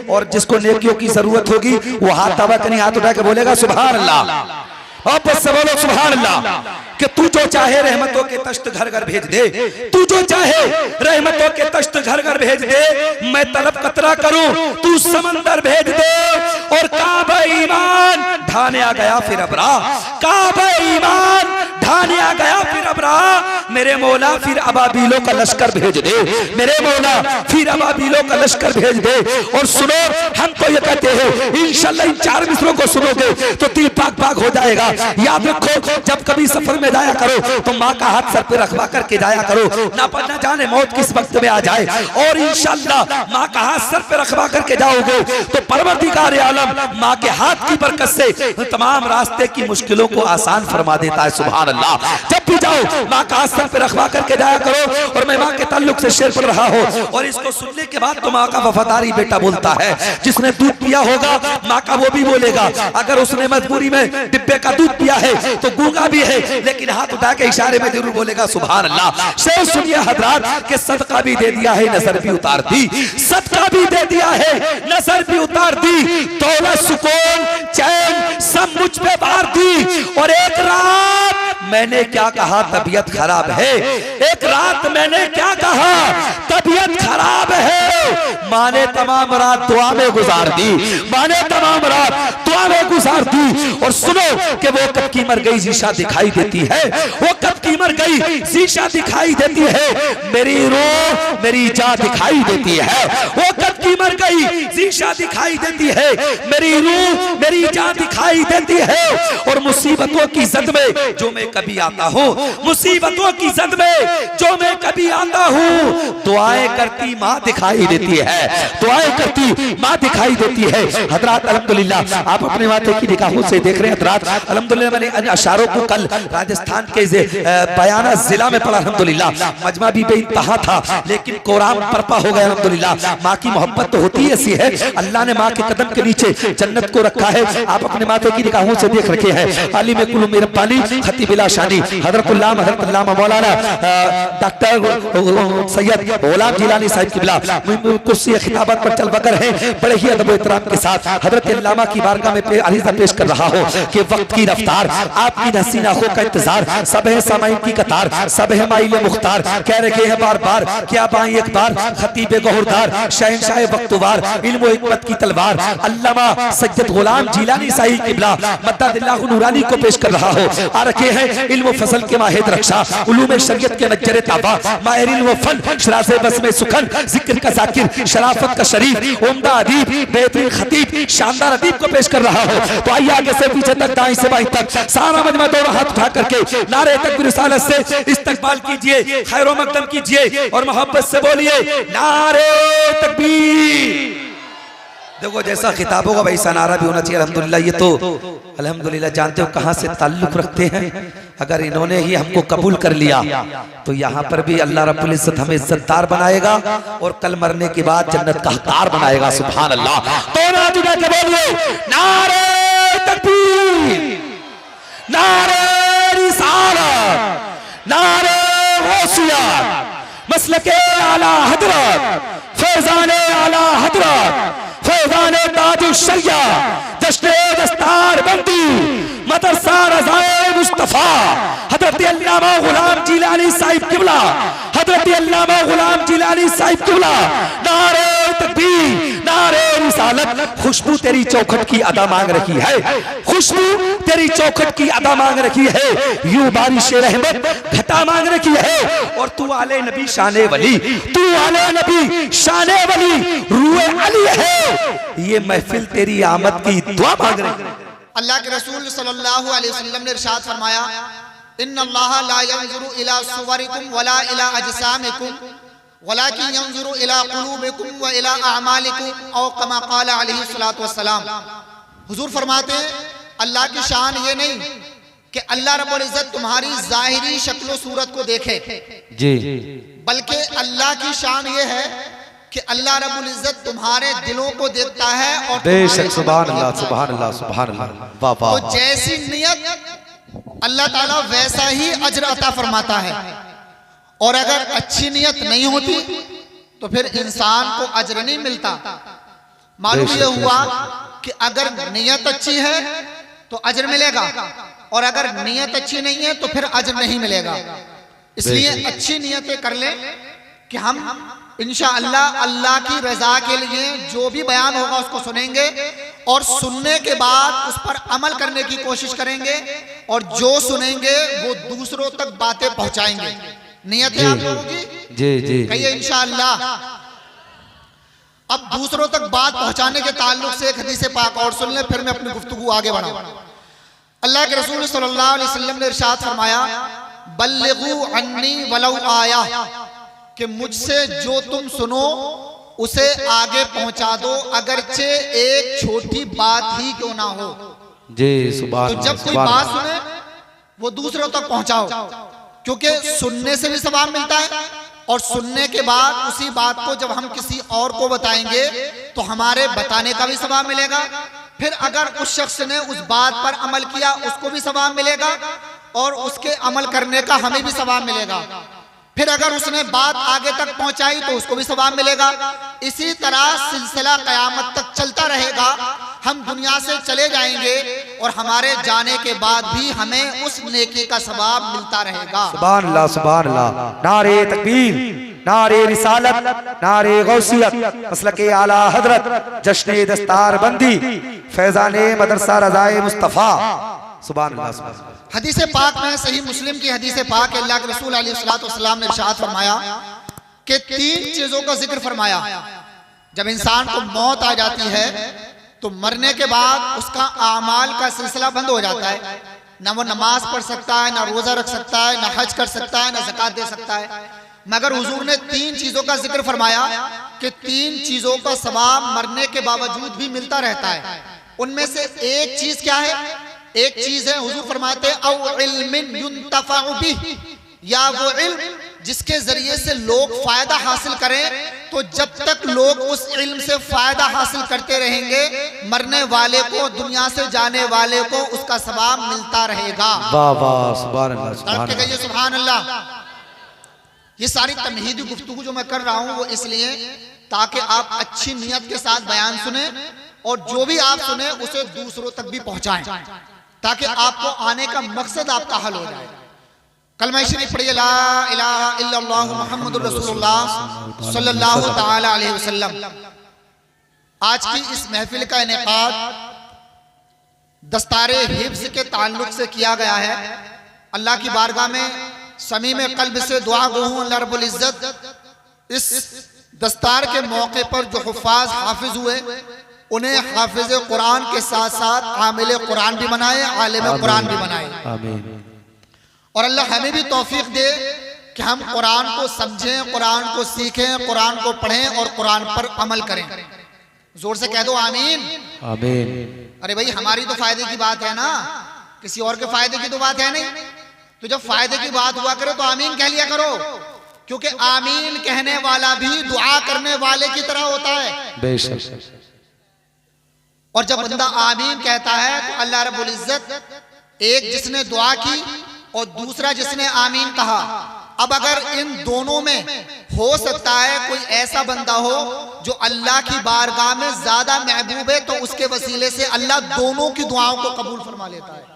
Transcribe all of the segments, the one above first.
और जिसको नेकियों की जरूरत होगी वो हाथ दबा कर नहीं, हाथ उठा के बोलेगा सुभान अल्लाह। और बस से बोलो सुभान अल्लाह कि तू जो चाहे रहमतों के तश्त घर घर भेज दे, तू जो चाहे रहमतों के तश्त घर घर भेज दे, मैं तलब कतरा करूं तू समंदर भेज दे। और काबा ईमान ढाने आ गया फिर अबरा, काबा ईमान ढाने आ गया फिर अबरा, मेरे मौला फिर अबाबीलों का लश्कर भेज दे, मेरे मौला फिर अबाबीलों का लश्कर भेज दे। और सुनो हम तो ये कहते हैं इंशाल्लाह इन 4 मिसरों को सुनोगे तो दिल पाक पाक हो जाएगा। याद रखो जब कभी सफर में जाया करो तो माँ का हाथ सर पे रखवा करके जाया करो, ना जाने मौत किस वक्त में आ जाए। और इंशाल्लाह माँ का हाथ सर पे रखवा करके जाओगे तो परवरदिगार आलम माँ के हाथ की बरकत से तमाम रास्ते की मुश्किलों को आसान फरमा देता है। सुभान अल्लाह। जब भी जाओ माँ का हाथ सर पे रखवा करके जाया करो। और मैं माँ के ताल्लुक से शेर पढ़ रहा हूँ और इसको सुनने के बाद तो माँ का वफादारी बेटा बोलता है। जिसने दूध पिया होगा माँ का वो भी बोलेगा, अगर उसने मजबूरी में डिब्बे का दूध पिया है तो गूंगा भी है लेकिन हाथ उठा के इशारे में जरूर बोलेगा सुभान अल्लाह। शेर सुनिए हजरात के सदका भी दे दिया है नजर भी उतार दी, सदका भी दे दिया है नजर भी उतार दी, दौलत सुकून चैन सब मुझ पे बार दी। और एक रात मैंने क्या कहा तबीयत खराब है, एक रात मैंने क्या कहा तबीयत खराब है, माँ ने तमाम रात दुआ में गुजार दी, माँ ने तमाम रात दुआ में गुजार दी। और सुनो कि वो कब की मर गई जीशा दिखाई देती है, वो कब की मर गई जीशा दिखाई देती है, मेरी रूह मेरी जान दिखाई देती है। वो कब की मर गई जीशा दिखाई देती है, मेरी रूह मेरी जान दिखाई देती है। और मुसीबतों की जद में जो मैं कभी आता हूँ, मुसीबतों की जद में जो मैं कभी आता हूँ, दुआएं करती माँ दिखाई देती है, दुआएं करती माँ दिखाई देती है। हजरात अल्हम्दुलिल्लाह आप अपने माथे की निगाहों से देख रहे हैं हजरात। अल्हम्दुलिल्लाह मैंने अशारों को कल राजस्थान के बयाना जिला में पढ़ा, अल्हम्दुलिल्लाह मजमा भी बेइंतहा था लेकिन कोराम परपा हो गया। अल्हम्दुलिल्लाह माँ की मोहब्बत तो होती ऐसी है, अल्लाह ने माँ के कदम के नीचे जन्नत को रखा है। आप अपने माथे की निगाहों से देख रखे हैं। आलिम कुल मेरे पानी खतीब इलाशानी हजरत मौलाना डॉक्टर सैयद गुलाम जिलानी साहिब किबला कुर्सी खिताबत पर चल बकर है, बड़े ही अदब एहतराम के साथ हजरत अल्लामा की बारगाह में अरीज़ा पेश कर रहा हो कि वक्त की रफ्तार आपकी हसीन आंखों का इंतजार, सब है सामाइन की कतार, सब है माइल मुख्तार, कह रखे हैं बार बार क्या पाएं एक बार खतीब गौहरदार शहंशाह वक्तवार इल्म हिकमत की तलवार अल्लामा सैयद गुलाम जिलानी साहिब किबला मद्ददिल्लाहु नूरानी को पेश कर रहा हो। आ रखे हैं इल्म फसल के माहिर रक्षा, उलूम शरीयत के नजर ताबा, माहिर इल्म फन शरासे बस में सुखन, जिक्र का जाकिर, शराफत का शरीफ, उम्दा अदीब, बेहतरीन खतीब, शानदार अदीब को पेश कर रहा हो। तो आइए आगे से पीछे तक दाएं से बाएं तक सारा मजमा दोनों हाथ उठा करके नारे तकबीर रिसालत से इस्तकबाल कीजिए, खैर मकदम कीजिए और मोहब्बत से बोलिए नारे तकबीर। देखो जैसा खिताब होगा वैसा नारा भी होना चाहिए। अल्हम्दुलिल्लाह ये तो अल्हम्दुलिल्लाह जानते हो कहाँ से ताल्लुक रखते हैं। अगर इन्होंने ही हमको कबूल कर लिया तो यहाँ पर भी अल्लाह रब्बुल इज्जत हमें इज्जतदार बनाएगा और कल मरने के बाद जन्नत का हकदार बनाएगा। सुभान अल्लाह। तो नारे के बोलिए नारे तकबीर, नारे रिसालत, नारे गौसियत, मसलके आला हजरत, फैजाने आला हजरत, फैजाने ताजुश शरिया, जश्न दस्तार बंदी, मदरसा रज़ाए मुस्तफा, हजरत अल्लामा गुलाम जिलानी साहिब किबला, हजरत अल्लामा गुलाम जिलानी साहिब किबला। नारे तकबीर, नारे रिसालत। खुशबू तेरी चौखट की अदा मांग रखी है, खुशबू तेरी चौखट की अदा मांग रखी है, यूं बारिश रहमत घटा मांग रखी है। और तू आले नबी शाने वली, तू आले नबी शाने वली रूए अली है, ये महफिल तेरी आमद की दुआ मांग रही है। अल्लाह के रसूल सल्लल्लाहु अलैहि वसल्लम ने इरशाद फरमाया इन्नल्लाह ला यंजुरु इला सुवरिकुम वला इला अजसामिकुम वलाकिन यंजुरु इला कुलूबिकुम व इला अमालिकुम औ कमा क़ाल अलैहि सलातु वस्सलाम। हुजूर फरमाते हैं अल्लाह की शान ये नहीं कि अल्लाह रब्बुल इज्जत तुम्हारी जाहिरी शक्ल सूरत को देखे जी, बल्कि अल्लाह की शान ये है कि अल्लाह रब्बुल इज्जत तुम्हारे दिलों को देखता है। और बेशक सुभान अल्लाह सुभान अल्लाह सुभान अल्लाह। वाह वाह। तो जैसी नियत अल्लाह ताला वैसा ही अजर अता फरमाता है, और अगर अच्छी नियत नहीं होती तो फिर इंसान को अजर नहीं मिलता। मालूम ये हुआ कि अगर नीयत अच्छी है तो अजर मिलेगा, और अगर नीयत अच्छी नहीं है तो फिर अजर नहीं मिलेगा। इसलिए अच्छी नीयतें कर ले कि हम इंशाअल्लाह अल्लाह की रजा के लिए जो भी बयान होगा उसको सुनेंगे, और सुनने के बाद उस पर अमल करने की कोशिश करेंगे, और जो सुनेंगे वो दूसरों तक बातें पहुंचाएंगे। नियत है आप लोगों की? जी जी। कहिए इंशाअल्लाह। अब दूसरों तक बात पहुंचाने के ताल्लुक से एक हदीस पाक और सुन ले, फिर मैं अपनी गुफ्तगू आगे बढ़ाऊं। अल्लाह के रसूल सल्लल्लाहु अलैहि वसल्लम ने इरशाद फरमाया, बल्लिगू अन्नी वलौ आया, कि मुझसे जो तुम सुनो उसे आगे पहुंचा दो, अगरचे एक छोटी बात ही क्यों ना हो। जी सुभान। तो जब कोई बात सुने वो दूसरों तक पहुंचाओ, क्योंकि सुनने से भी सवाब मिलता है, और सुनने के बाद उसी बात को जब हम किसी और को बताएंगे तो हमारे बताने का भी सवाब मिलेगा। फिर अगर उस शख्स ने उस बात पर अमल किया उसको भी सवाब मिलेगा, और उसके अमल करने का हमें भी सवाब मिलेगा। फिर अगर उसने बात आगे तक पहुंचाई तो उसको भी सवाब मिलेगा। इसी तरह सिलसिला क़यामत तक चलता रहेगा। हम दुनिया से चले जाएंगे और हमारे जाने के बाद भी हमें उस नेकी का सवाब मिलता रहेगा। सुभान अल्लाह, सुभान अल्लाह। नारे तकबीर, नारे रिसालत, नारे गौसियत, मसलके आला हजरत, जश्ने दस्तार बंदी, फैजाने मदरसा रज़ाए मुस्तफ़ा। सुभान अल्लाह, सुभान अल्लाह। हदीस पाक में, सही मुस्लिम की हदीस पाक, अल्लाह के रसूल अलैहिस्सलाम ने इरशाद फरमाया कि 3 चीजों का जिक्र फरमाया। जब इंसान को मौत आ जाती है तो मरने के बाद उसका आमाल का सिलसिला बंद हो जाता है। ना वो नमाज पढ़ सकता है, ना रोजा रख सकता है, ना हज कर सकता है, ना ज़कात दे सकता है। मगर हुजूर ने 3 चीजों का जिक्र फरमाया कि 3 चीजों का सवाब मरने के बावजूद भी मिलता रहता है। उनमें से एक चीज क्या है? एक चीज है, हुजूर फरमाते औ इल्मिन युंतफउ बिही, या वो इल्म जिसके जरिए से लोग फायदा हासिल करें। तो जब तक लोग उस इल्म से फायदा हासिल करते रहेंगे, मरने वाले को, दुनिया से जाने वाले को उसका सवाब मिलता रहेगा। वाह वाह, सुभान अल्लाह, सुभान तड़के कहिए सुभान अल्लाह। ये सारी तमहीदी गुफ्तगू जो मैं कर रहा हूँ वो इसलिए ताकि आप अच्छी नियत के साथ बयान सुने, और जो भी आप सुने उसे दूसरों तक भी पहुंचाएं, ताकि आपको आने का मकसद आपका हल हो जाए। कलमा शरीफ पढ़िए, ला इलाहा इल्लल्लाह मुहम्मदुर रसूलुल्लाह सल्लल्लाहु तआला अलैहि वसल्लम। आज की इस महफिल का इनेकाद दस्तारे हिफ्ज़ के ताल्लुक से किया गया है। अल्लाह की बारगाह में समीम कल्ब से दुआ गो हूं, अल्लाह रब्बुल इज्जत इस दस्तार के मौके पर जो हुफ़ाज़ हाफिज हुए उन्हें हाफिज कुरान के साथ साथ आमिल कुरान भी बनाए, आलिम कुरान भी बनाए। आमीन। और अल्लाह हमें भी तौफीक दे कि हम कुरान को समझें, कुरान को सीखें, कुरान को पढ़ें और कुरान पर अमल करें। जोर से कह दो आमीन। आमीन। अरे भाई, हमारी तो फायदे की बात है ना, किसी और के फायदे की तो बात है नहीं। तो जब फायदे की बात हुआ करे तो आमीन कह लिया करो, क्योंकि आमीन कहने वाला भी दुआ करने वाले की तरह होता है। बेशक। और जब बंदा आमीन कहता है तो अल्लाह रब्बुल इज्जत, एक जिसने दुआ की और दूसरा जिसने आमीन कहा, अब अगर इन दोनों में हो सकता है कोई ऐसा बंदा हो जो अल्लाह की बारगाह में ज्यादा महबूब है, तो उसके वसीले से अल्लाह दोनों की दुआओं को कबूल फरमा लेता है।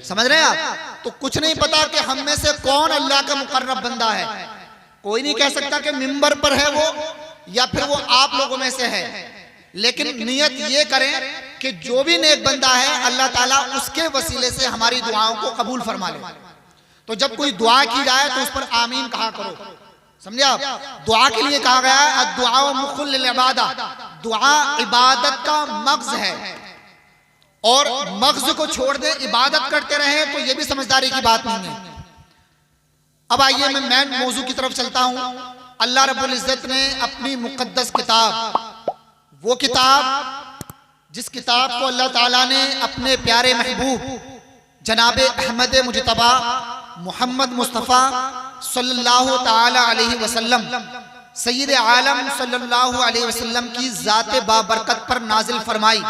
समझ रहे हैं आप? तो कुछ नहीं पता कि हम में से कौन अल्लाह का मुकर्रब बंदा है। कोई नहीं कह सकता कि मिंबर पर है वो, या फिर वो आप लोगों में से है। लेकिन नियत ये करें कि जो भी नेक बंदा है अल्लाह ताला उसके वसीले से हमारी दुआओं को कबूल फरमा ले। तो जब कोई दुआ की जाए तो उस पर आमीन कहा करो। समझे आप? दुआ के लिए कहा गया है दुआ मुखुल लिल इबादा, दुआ इबादत का मग़ज़ है, और मग़ज़ को छोड़ दे इबादत करते रहे तो ये भी समझदारी की बात नहीं है। अब आइए मैं मेन मौजू की तरफ चलता हूं। अल्लाह रब्बुल इज्जत ने अपनी मुक़द्दस किताब, वो किताब जिस किताब को अल्लाह ताला ने अपने प्यारे महबूब जनाब अहमद मुजतबा मोहम्मद मुस्तफ़ा सल्लल्लाहु ताला अलैहि वसल्लम, सय्यद आलम सल्लल्लाहु अलैहि वसल्लम की ज़ात बाबरकत पर नाजिल फरमाई।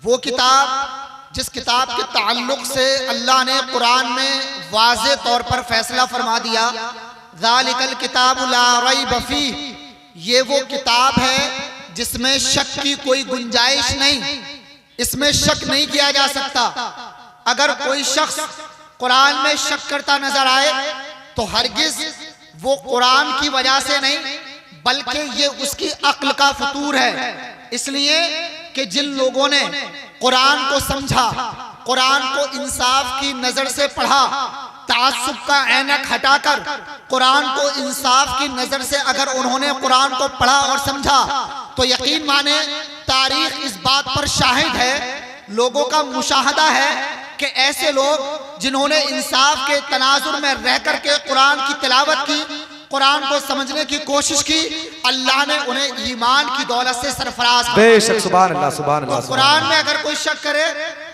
वो किताब जिस किताब के ताल्लुक से अल्लाह ने कुरान में वाज़े तौर पर फैसला फरमा दिया, ज़ालिकल किताबु ला रैब फीह, ये वो किताब है जिसमें शक की कोई गुंजाइश नहीं, इसमें शक नहीं किया जा सकता। अगर कोई शख्स कुरान में शक करता नजर आए तो हरगिज वो कुरान की वजह से नहीं, बल्कि ये उसकी अक्ल का फतूर है। इसलिए कि जिन लोगों ने कुरान को समझा, कुरान को इंसाफ की नजर से पढ़ा, तासुब का ऐनक हटाकर कुरान को इंसाफ की नजर से अगर उन्होंने कुरान को पढ़ा और समझा, तो यकीन माने तारीख इस बात पर शाहिद है, लोगों का मुशाहदा है कि ऐसे लोग जिन्होंने इंसाफ के तनाजुर में रह करके कुरान की तिलावत की, कुरान को समझने की कोशिश की, अल्लाह ने उन्हें ईमान की दौलत से सरफराज। बेशक, सुभान अल्लाह, सुभान अल्लाह। तो कुरान में अगर कोई शक करे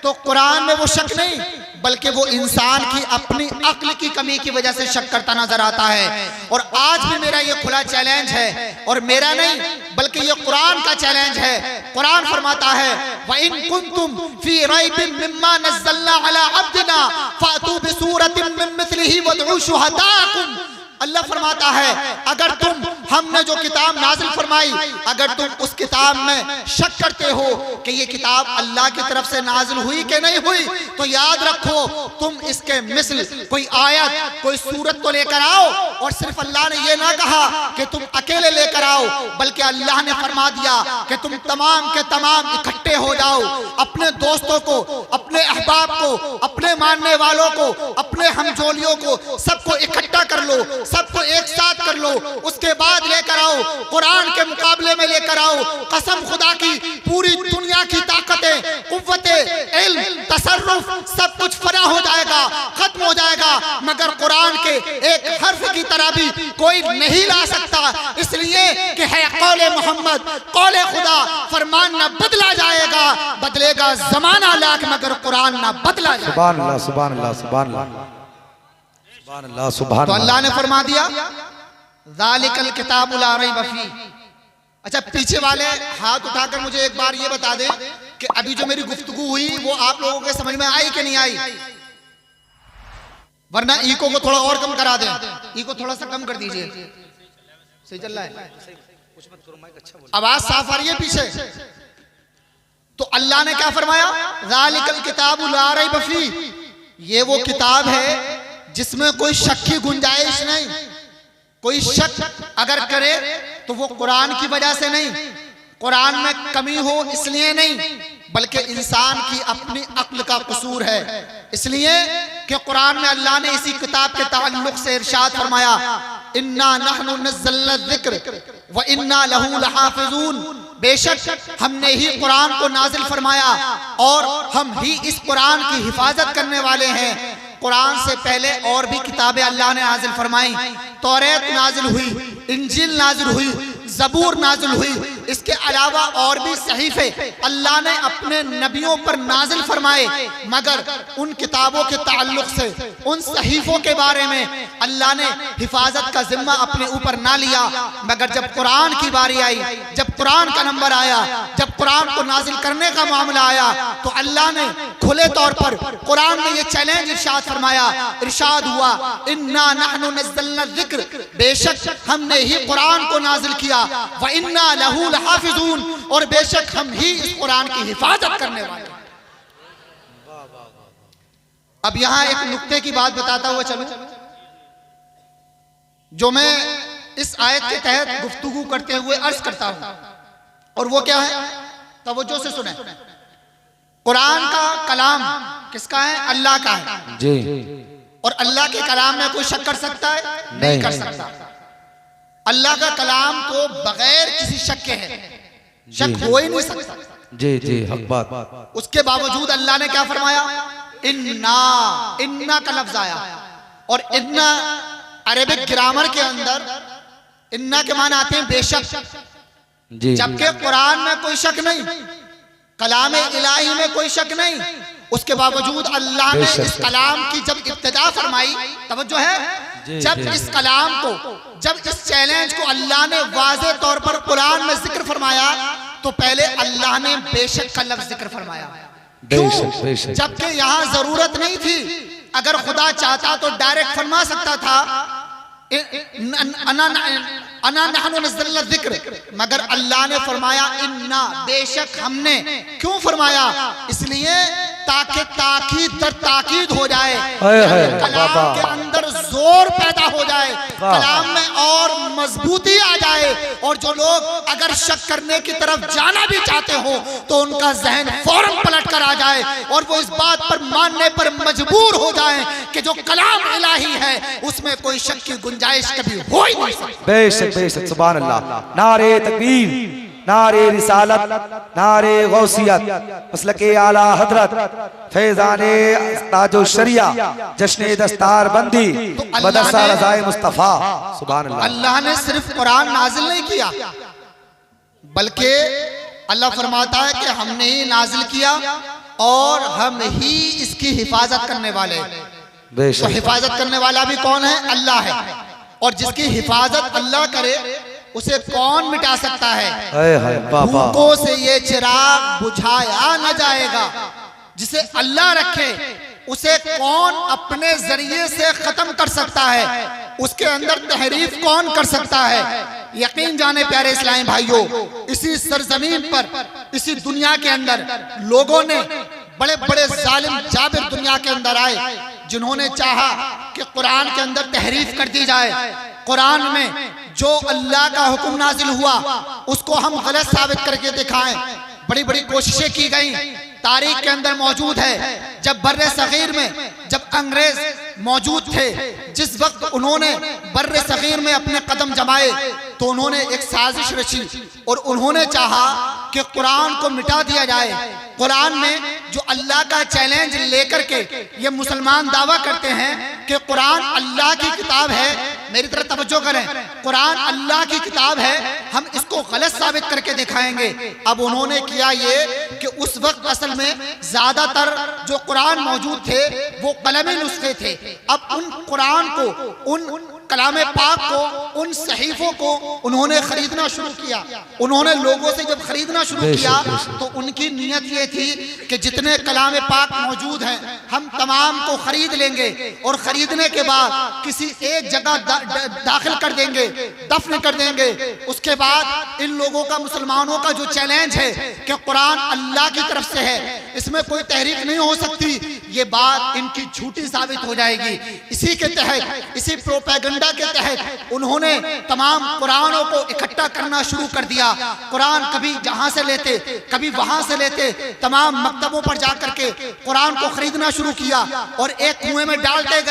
तो कुरान में वो शक नहीं, बल्कि वो इंसान की अपनी अक्ल की कमी की वजह से शक करता नजर आता है। और आज भी मेरा ये खुला चैलेंज है, और मेरा नहीं बल्कि ये कुरान का चैलेंज है। कुरान फरमाता है व इन कुंतुम फी रैबिन मिम्मा नज़्ज़लना अला अब्दिना फातू बिसूरतिन मिन मिस्लिही वदउ शुहदाकुम। अल्लाह फरमाता है अगर तुम, हमने जो किताब नाजिल फरमाई, अगर तुम उस किताब में शक करते हो कि ये किताब अल्लाह की तरफ से नाजिल हुई कि नहीं हुई, तो याद रखो तुम इसके मिसल कोई आयत, कोई सूरत को लेकर आओ। और सिर्फ अल्लाह ने ये ना कहा कि तुम अकेले लेकर आओ, बल्कि अल्लाह ने फरमा दिया कि तुम तमाम के तमाम इकट्ठे हो जाओ, अपने दोस्तों को, अपने अहबाब को, अपने मानने वालों को, अपने हमजोलियों को, सबको इकट्ठा कर लो, सबको एक साथ कर लो, उसके बाद लेकर आओ, कुरान के मुकाबले में लेकर आओ। कसम खुदा की, पूरी दुनिया की ताकतें, कुव्वतें, इल्म, तसर्रुफ सब कुछ फना हो जाएगा, खत्म हो जाएगा, मगर कुरान के एक हर्फ की तरह भी कोई नहीं ला सकता। इसलिए कि है कौले मोहम्मद, कौले खुदा, फरमान ना बदला जाएगा, बदलेगा जमाना लाख, मगर कुरान ना बदला जाएगा। सुभान अल्लाह, सुभान अल्लाह, सुभान अल्लाह, सुभान अल्लाह, सुभान। तो अल्लाह ने फरमा दिया ज़ालिकल किताबु ला रैब फीह। अच्छा, पीछे वाले हाथ उठाकर मुझे एक बार ये बता दें कि अभी जो मेरी गुफ्तगू हुई वो आप लोगों के समझ में आई कि नहीं आई, वरना ईको को थोड़ा और कम करा दें। ईको थोड़ा सा कम कर दीजिए, सही चल रहा है, आवाज साफ आ रही है पीछे। तो अल्लाह ने क्या फरमाया, ज़ालिकल किताबु ला रैब फीह, ये वो किताब है जिसमें कोई शक की गुंजाइश नहीं। कोई शक अगर करे तो वो कुरान की वजह से नहीं, कुरान में कमी हो इसलिए नहीं, बल्कि इंसान की अपनी अक्ल का कसूर है। इसलिए कि कुरान में अल्लाह ने इसी किताब के ताल्लुक से इरशाद फरमाया इन्ना नहनु नज़्ज़लना ज़िक्र व इन्ना लहू लहाफ़िज़ून, बेशक हमने ही कुरान को नाजिल फरमाया और हम ही इस कुरान की हिफाजत करने वाले हैं। कुरान से पहले और भी किताबें अल्लाह ने नाजिल फरमाई, तौरात नाजिल हुई, इंजील नाजिल हुई, ज़बूर नाजिल हुई, इसके अलावा और भी सहीफे अल्लाह ने अपने नबियों पर नाजिल फरमाए, मगर उन किताबों के ताल्लुक से, उन सहीफों के बारे में अल्लाह ने हिफाजत का जिम्मा अपने ऊपर ना लिया। मगर जब कुरान की बारी आई, जब कुरान का नंबर आया, जब कुरान को नाजिल करने का मामला आया, तो अल्लाह ने खुले तौर पर कुरान में ये चैलेंज इरशाद फरमाया। इरशाद हुआ इन्ना नहनु नज़्ज़लना ज़िक्र, बेशक हमने ही कुरान को नाजिल किया, व इन्ना लहू लहाफ़िज़ून, और बेशक हम ही इस कुरान की हिफाजत करने वाले। अब यहां एक नुक्ते की बात बताता हुआ चलूं, जो मैं इस आयत के तहत गुफ्तगू करते हुए अर्ज करता हूं, और वो क्या है, तवज्जो से सुने। कुरान का कलाम किसका है? अल्लाह का है जी। और अल्लाह के कलाम में कोई शक कर सकता है? नहीं कर सकता। अल्लाह का कलाम तो बगैर किसी शक के है, शक हो ही नहीं सकता। जी जी, हक बात। उसके बावजूद अल्लाह ने क्या फरमाया, इन्ना, इन्ना का लफ्ज आया, और इन्ना अरबिक ग्रामर के अंदर इन्ना के माने आते हैं बेशक, जबकि कुरान में कोई शक नहीं, कलाम इलाही में कोई शक नहीं। उसके बावजूद अल्लाह ने इस कलाम की जब इब्तिदा फरमाई, तवज्जो है, जब इस कलाम को, जब इस चैलेंज को अल्लाह ने वाज़े तौर पर कुरान में जिक्र फरमाया, तो पहले अल्लाह ने बेशक का लफ्ज जिक्र फरमाया। क्यों? जबकि यहाँ जरूरत नहीं थी। अगर खुदा चाहता तो डायरेक्ट फरमा सकता था अना नहनु नज़्ज़लना ज़िक्र, मगर अल्लाह ने फरमाया इन्ना, बेशक हमने। क्यों फरमाया? इसलिए ताकि ताकीद दर ताकीद हो जाए, कलाम के अंदर जोर पैदा हो जाए, कलाम में और मजबूती आ जाए, और जो लोग अगर शक करने की तरफ जाना भी चाहते हो तो उनका जहन फौरन पलट कर आ जाए और वो इस बात पर मानने पर मजबूर हो जाए कि जो कलाम इलाही है उसमें कोई शक की गुंजाइश कभी हो ही नहीं सकती। बेशक बेशक, सुभान अल्लाह। नारे तकबीर, नारे रिसालत, नारे गौसियत, मसलके आला हजरत, फैजाने ताजो शरिया, जश्ने दस्तार बंदी, मदरसा रज़ाए मुस्तफा। सुभान अल्लाह। अल्लाह ने सिर्फ कुरान नाजिल नहीं किया, बल्कि अल्लाह फरमाता है कि हमने ही नाजिल किया और हम ही इसकी हिफाजत करने वाले। तो हिफाजत करने वाला भी कौन है? अल्लाह है। और जिसकी हिफाजत अल्लाह करे उसे कौन मिटा सकता है? भूखों से ये चिराग बुझाया न जाएगा। जिसे अल्लाह रखे उसे कौन अपने जरिए से खत्म कर सकता है? उसके अंदर तहरीफ कौन कर सकता है? यकीन जाने प्यारे इस्लामी भाइयों, इसी सरजमीन पर, इसी दुनिया के अंदर लोगों ने, बड़े बड़े जालिम जाबिर दुनिया के अंदर आए जिन्होंने चाहा कि कुरान के अंदर तहरीफ कर दी जाए। कुरान में जो अल्लाह का हुक्म नाजिल हुआ उसको हम गलत साबित करके दिखाएं। बड़ी बड़ी कोशिशें की गई, तारीख के अंदर मौजूद है। जब बर्रे सगीर में जब अंग्रेज मौजूद थे, जिस वक्त उन्होंने बर्रे सगीर में अपने कदम जमाए तो उन्होंने एक साजिश रची और उन्होंने चाहा कि कुरान को मिटा दिया जाए। कुरान में जो अल्लाह का चैलेंज लेकर के ये मुसलमान दावा करते हैं कि कुरान अल्लाह की किताब है, मेरी तरफ तवज्जो करें, कुरान अल्लाह की किताब है, हम इसको गलत साबित करके दिखाएंगे। अब उन्होंने किया ये कि उस वक्त असल में ज्यादातर जो कुरान मौजूद थे वो कलमी नुस्खे थे। अब उन कुरान को, उन कलामे पाक को, उन सहीफों को उन्होंने खरीदना शुरू किया। उन्होंने लोगों से जब खरीदना शुरू किया तो उनकी नीयत ये थी कि जितने कलामे पाक मौजूद हैं हम तमाम को खरीद लेंगे और खरीदने के बाद किसी एक जगह दाखिल कर देंगे, दफन कर देंगे। उसके बाद इन लोगों का, मुसलमानों का जो चैलेंज है कि कुरान अल्लाह की तरफ से है, इसमें कोई तहरीक नहीं हो सकती, ये बात इनकी झूठी साबित हो जाएगी। इसी के तहत, इसी प्रोपेगेंडा के तहत उन्होंने तमाम कुरानों को इकट्ठा करना शुरू कर दिया। कुरान कभी जहां से लेते, कभी वहां से लेते, तमाम मकतबों पर जाकर के कुरान को खरीदना शुरू किया और एक कुएं में डालते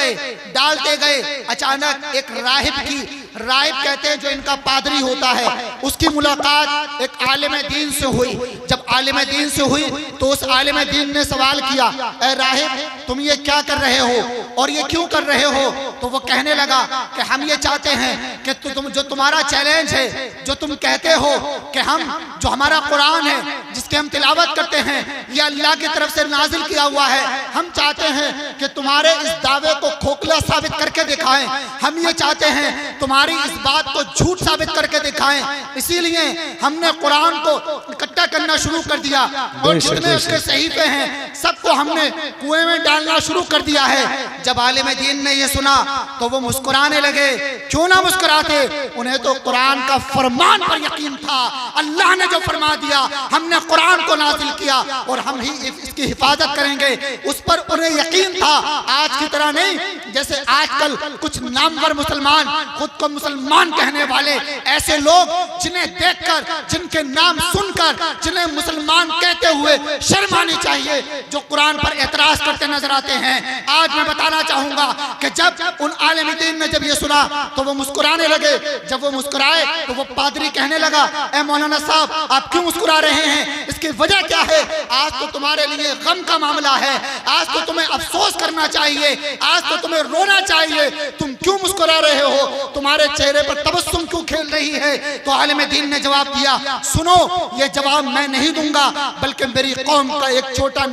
गए। अचानक एक राहिब की, राहिब कहते हैं जो इनका पादरी होता है, उसकी मुलाकात एक आलिम दीन से हुई। जब आलिम दीन से हुई तो उस आलिम दीन ने सवाल किया, ए राहिब तुम ये क्या कर रहे हो और ये क्यों कर रहे हो? तो वो कहने लगा कि हम ये चाहते हैं कि तुम, जो तुम्हारा चैलेंज है, जो तुम कहते हो कि हम, जो हमारा कुरान है जिसके हम तिलावत करते हैं ये अल्लाह की तरफ से नाजिल किया हुआ है, हम चाहते हैं कि तुम्हारे इस दावे को खोखला साबित करके दिखाएं। हम ये चाहते हैं तुम्हारी इस बात को झूठ साबित करके दिखाएं। इसीलिए हमने कुरान को इकट्ठा करना शुरू कर दिया और जितने उसके सहीफे हैं सबको हमने कुएं में डालना शुरू कर दिया है। जब आलिम दीन ने ये सुना तो वो मुस्कुराने लगे। क्यों ना मुस्कुराते, उन्हें तो कुरान का फरमान पर यकीन था। अल्लाह ने जो फरमा दिया, हमने कुरान को नाजिल किया और हम ही इसकी हिफाजत करेंगे, उस पर उन्हें यकीन था। आज की तरह नहीं, जैसे आजकल कुछ नामवर मुसलमान, खुद को मुसलमान कहने वाले ऐसे लोग जिन्हें देखकर, जिनके नाम सुनकर, जिन्हें मुसलमान कहते हुए शर्म आनी चाहिए, जो कुरान पर एतराज करते नजर आते हैं। आज मैं बताना चाहूंगा कि जब उन आलिम दीन ने जब ये सुना तो वो मुस्कुराने लगे। जब वो मुस्कुराए तो वो पादरी कहने लगा, ए मौलाना साहब आप क्यों मुस्कुरा रहे हैं? इसकी वजह क्या है? आज तो तुम्हारे लिए गम का मामला है, आज तो तुम्हें अफसोस करना चाहिए, आज तो तुम्हें रोना चाहिए। तुम क्यों मुस्कुरा रहे हो? तुम्हारे चेहरे पर तबस्सुम क्यों खेल रही है? तो आलिम दीन ने जवाब दिया, सुनो ये जवाब मैं नहीं दूंगा बल्कि मेरी कौम का एक छोटा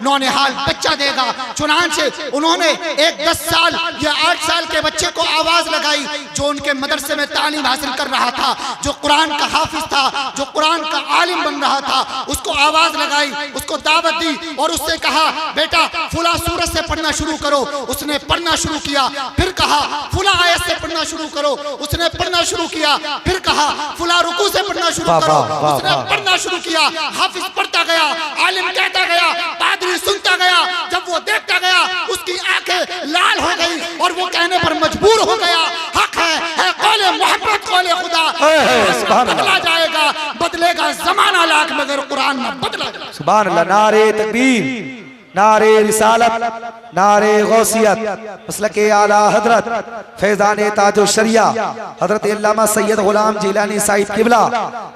नौनिहाल बच्चा देगा। चुनांचे उन्होंने एक 10 साल या 8 साल के बच्चे को आवाज लगाई जो उनके मदरसे में तालीम हासिल कर रहा था, जो कुरान का हाफिज था, जो कुरान का आलिम बन रहा था। उसको आवाज लगाई, उसको दावत दी और उससे कहा बेटा फुला सूरत से पढ़ना शुरू करो। उसने पढ़ना शुरू किया। फिर कहा फुला आयत से पढ़ना शुरू करो। उसने पढ़ना शुरू किया। फिर कहा फुला रुकू से पढ़ना शुरू करो। उसने पढ़ना शुरू किया। हाफिज पढ़ता गया, आलिम कहता गया, पादरी सुनता गया। जब वो देखता गया उसकी आंखें लाल हो गई और वो कहने पर मजबूर हो गया, हक है कौले मोहब्बत कौले खुदा, बदला जाएगा, बदलेगा जमाना लाख मगर कुरान न बदला जाएगा। सुभान अल्लाह। नारे तकबीर, नारे रिसालत, नारे गौसियत, मसलक आला हजरत फैजान ताजो शरिया हजरत अल्लामा सैयद गुलाम जिलानी साहिब किबला,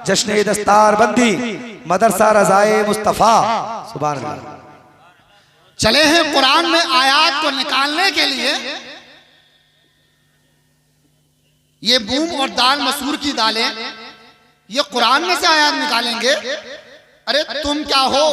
जश्न दस्तार बंदी मदरसा रज़ाए मुस्तफ़ा। सुभान अल्लाह। चले हैं कुरान में आयात को निकालने के लिए। ये मूंग और दाल मसूर की दालें, ये कुरान में से आयात निकालेंगे? अरे तुम क्या हो?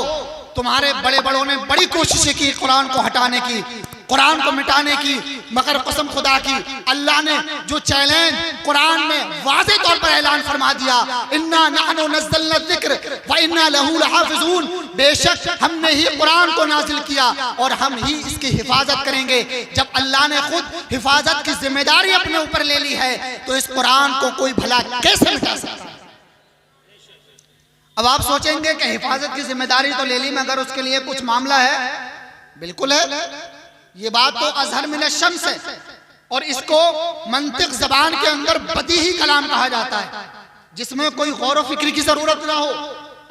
तुम्हारे बड़े बड़ों ने बड़ी कोशिशें की कुरान को हटाने की, कुरान को मिटाने की, मगर कसम खुदा की अल्लाह ने जो चैलेंज कुरान में वाज़े तौर पर ऐलान फरमा दिया, इन्ना नहनु नज़्ज़लना ज़िक्र व इन्ना लहू लहाफ़िज़ून, बेशक हमने ही कुरान को नाजिल किया और हम ही इसकी हिफाजत करेंगे। जब अल्लाह ने खुद हिफाजत की जिम्मेदारी अपने ऊपर ले ली है तो इस कुरान को कोई भला कैसे मिटा सकता है? अब आप सोचेंगे कि हिफाजत की जिम्मेदारी तो ले ली मगर उसके लिए कुछ मामला है। बिल्कुल है, ये बात तो अज़हर मिन अश-शम्स है और इसको मंतिक ज़बान के अंदर बदीही कलाम कहा जाता है, जिसमें कोई गौर व फिक्र की जरूरत ना हो।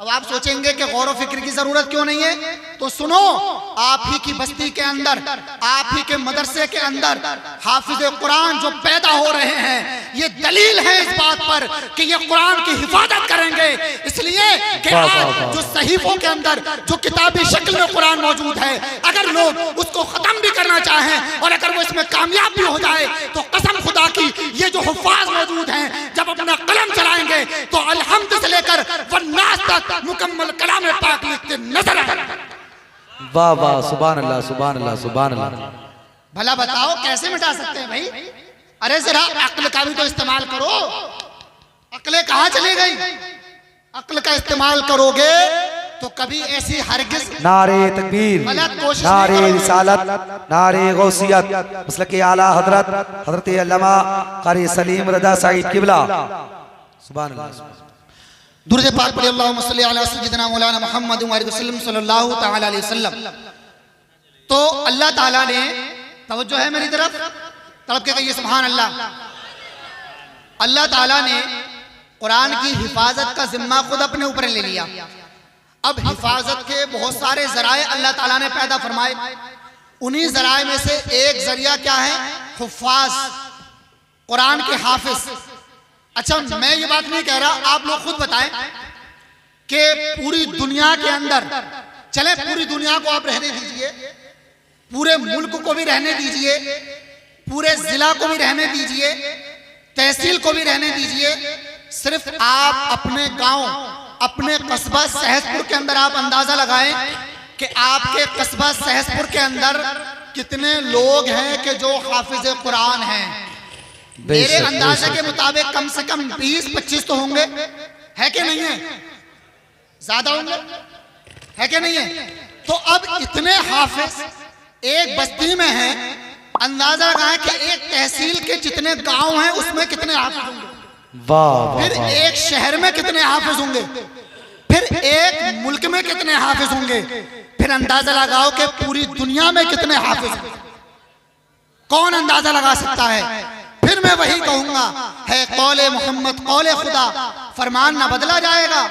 अब आप सोचेंगे कि गौर व फिक्र की जरूरत क्यों नहीं है, तो सुनो, आप ही की बस्ती के अंदर, आप ही के मदरसे के अंदर हाफिज कुरान जो पैदा हो रहे हैं, ये दलील है इस बात पर कि ये कुरान की हिफाजत करेंगे। इसलिए कि आज जो सहीफों के अंदर जो किताबी शक्ल में कुरान मौजूद है, अगर लोग उसको खत्म भी करना चाहें और अगर वो इसमें कामयाब भी हो जाए तो कसम खुदा की ये जो हुफ़ाज़ मौजूद हैं जब अपना कलम चलाएंगे तो अलहम्द से लेकर वन्नास तक मुकम्मल कलाम पाक लिखते नजर आएंगे। वाह वाह, सुभान अल्लाह, सुभान अल्लाह, सुभान अल्लाह। भला बताओ कैसे मिटा सकते हैं भाई? अरे जरा अक्ल का भी तो इस्तेमाल करो। अक्लें कहाँ चली गई? अक्ल का इस्तेमाल करोगे तो कभी ऐसी हरगिज नारे तकबीर, नारे रिसालत, नारे गौसियत, मसलक आला हजरत हजरत अल्लामा कारी सलीम रज़ा साहिब किबला। सुभान अल्लाह। दुरूद पाक पढ़िए, अल्लाहुम्मा सल्ली अला सय्यिदिना मौलाना मुहम्मद सल्लल्लाहु तआला अलैहि वसल्लम। तो अल्लाह ताला ने, तवज्जो है मेरी तरफ, तड़प के कहिए सुभान अल्लाह। अल्लाह ताला ने कुरान की हिफाजत का जिम्मा खुद अपने ऊपर ले लिया। अब हिफाजत के बहुत सारे जराए अल्लाह ताला ने पैदा फरमाए। उन्हीं जराए में से एक जरिया क्या है? हुफ़ाज़, कुरान के हाफिज। अच्छा, मैं ये बात नहीं कह रहा, आप लोग खुद बताएं कि पूरी दुनिया के अंदर, चले पूरी दुनिया को आप रहने दीजिए, पूरे मुल्क को भी रहने दीजिए, पूरे जिला को भी रहने दीजिए, तहसील को भी रहने दीजिए, सिर्फ आप अपने गांव, अपने कस्बा सहसपुर के अंदर आप अंदाजा लगाएं कि आपके कस्बा सहसपुर के अंदर कितने लोग हैं कि जो हाफिज कुरान हैं। मेरे अंदाजे के मुताबिक कम से कम 20-25 तो होंगे, है कि नहीं है? ज्यादा होंगे, है कि नहीं है? तो अब इतने हाफिज एक बस्ती में हैं, अंदाजा लगाएं कि एक तहसील के जितने गांव हैं उसमें कितने हाफिज होंगे। वाह। फिर एक शहर में कितने हाफिज होंगे, फिर एक मुल्क में कितने हाफिज होंगे, फिर अंदाजा लगाओ कि पूरी दुनिया में कितने हाफिज होंगे। कौन अंदाजा लगा सकता है? फिर मैं वही कहूंगा, है कौले मोहम्मद कौले खुदा, फरमान ना बदला जाएगा,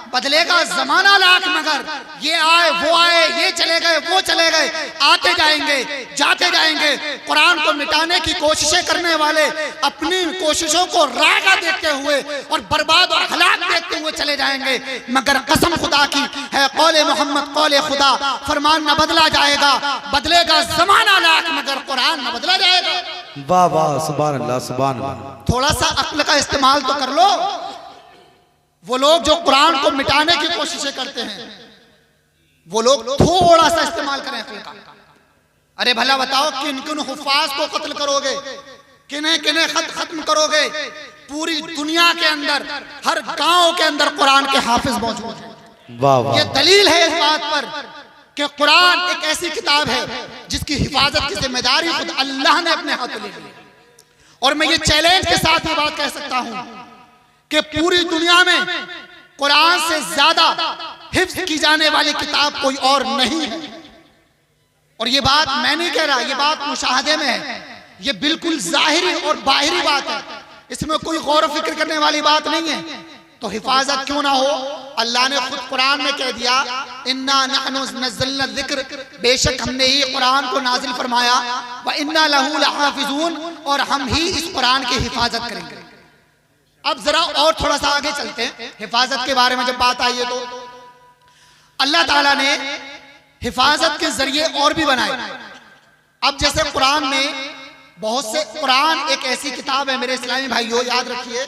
बदलेगा जमाना लाख मगर। ये आए वो आए, ये चले गए वो चले गए, आते जाएंगे जाते जाएंगे। कुरान को मिटाने की कोशिशें करने वाले अपनी कोशिशों को रागा देखते हुए और बर्बाद और हलाक देखते हुए चले जाएंगे, मगर कसम खुदा की है कौले मोहम्मद कौले खुदा, फरमान ना बदला जाएगा, बदलेगा जमाना लाख मगर कुरान ना बदला जाएगा। वाह वाह, सुभान अल्लाह, सुभान अल्लाह। थोड़ा सा अक्ल का इस्तेमाल तो कर लो। वो लोग जो कुरान को मिटाने की कोशिशें करते हैं, वो लोग थोड़ा सा इस्तेमाल करें अक्ल का। अरे भला बताओ, किन किन हुफ़ाज़ को कत्ल करोगे, किन्हें किन्हें खत्म करोगे? पूरी दुनिया के अंदर हर गांव के अंदर कुरान के हाफिज मौजूद हैं। वाह वाह। ये दलील है इस बात पर कि कुरान एक ऐसी किताब है जिसकी हिफाजत की जिम्मेदारी खुद अल्लाह ने अपने हाथों ले ली। और मैं ये चैलेंज के साथ ये बात कह सकता हूं कि पूरी दुनिया में कुरान से ज्यादा हिफ्ज की जाने वाली किताब कोई और नहीं है। और ये बात मैं नहीं कह रहा, ये बात मुशाहदे में है, ये बिल्कुल जाहिरी और बाहरी बात है, इसमें कोई गौर फिक्र करने वाली बात नहीं है। तो हिफाजत क्यों ना हो, अल्लाह ने खुद कुरान में कह दिया, इन्ना नहनु नज़्ज़लना ज़िक्र, बेशक हमने ही कुरान को नाजिल फरमाया, व इन्ना लहू लहाफिज़ून, और हम ही इस कुरान की हिफाजत करेंगे। अब जरा और थोड़ा सा आगे चलते हैं। हिफाजत के बारे में जब बात आई है तो अल्लाह ताला ने हिफाजत के जरिए और भी बनाए। अब जैसे कुरान में बहुत से, कुरान एक ऐसी किताब है मेरे इस्लामी भाइयों, याद रखिए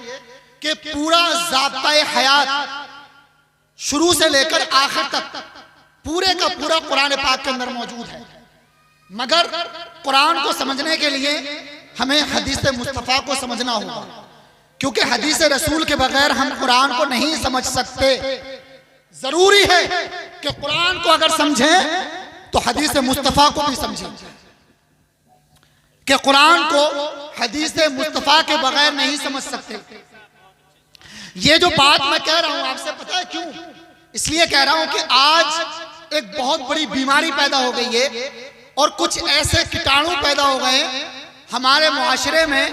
कि पूरा ज़ाब्ता-ए हयात शुरू से लेकर आखिर तक पूरे का पूरा कुरान पाक के अंदर मौजूद है। मगर कुरान को समझने के लिए हमें हदीस मुस्तफ़ा को समझना होगा, क्योंकि हदीस रसूल के बगैर हम कुरान को नहीं समझ सकते। जरूरी है कि कुरान को अगर समझें तो हदीस मुस्तफ़ा को भी समझें, कि कुरान को हदीस मुस्तफ़ा के बगैर नहीं समझ सकते। ये जो बात मैं कह रहा हूं आपसे, पता है क्यों? इसलिए कह रहा हूं कि आज एक बहुत बड़ी बीमारी पैदा हो गई है और कुछ ऐसे कीटाणु पैदा हो गए हमारे मुआशरे में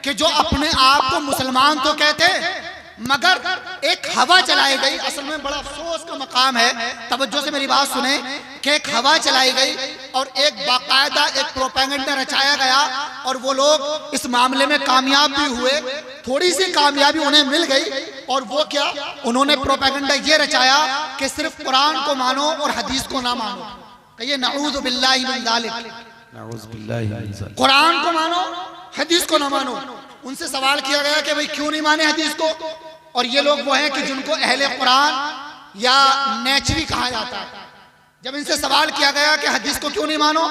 कि जो अपने आप को मुसलमान तो कहते हैं, मगर एक हवा चलाई गई। असल में बड़ा अफसोस का मकाम है, तवज्जो से मेरी बात सुने, कि एक हवा चलाई गई और एक बाकायदा एक प्रोपेगेंडा रचाया गया और वो लोग इस मामले में कामयाब भी हुए। थोड़ी सी कामयाबी उन्हें मिल गई, और वो क्या, उन्होंने प्रोपेगेंडा ये रचाया कि सिर्फ कुरान को मानो और हदीस को ना मानो। कहिए नऊज़ु बिल्लाहि मिन ज़ालिक, कुरान को मानो हदीस को ना मानो। उनसे सवाल किया गया कि भाई क्यों नहीं माने हदीस को, और ये लोग वो हैं कि जिनको अहले कुरान या नेचवी कहा जाता है। जब इनसे सवाल किया गया कि हदीस को क्यों नहीं मानो,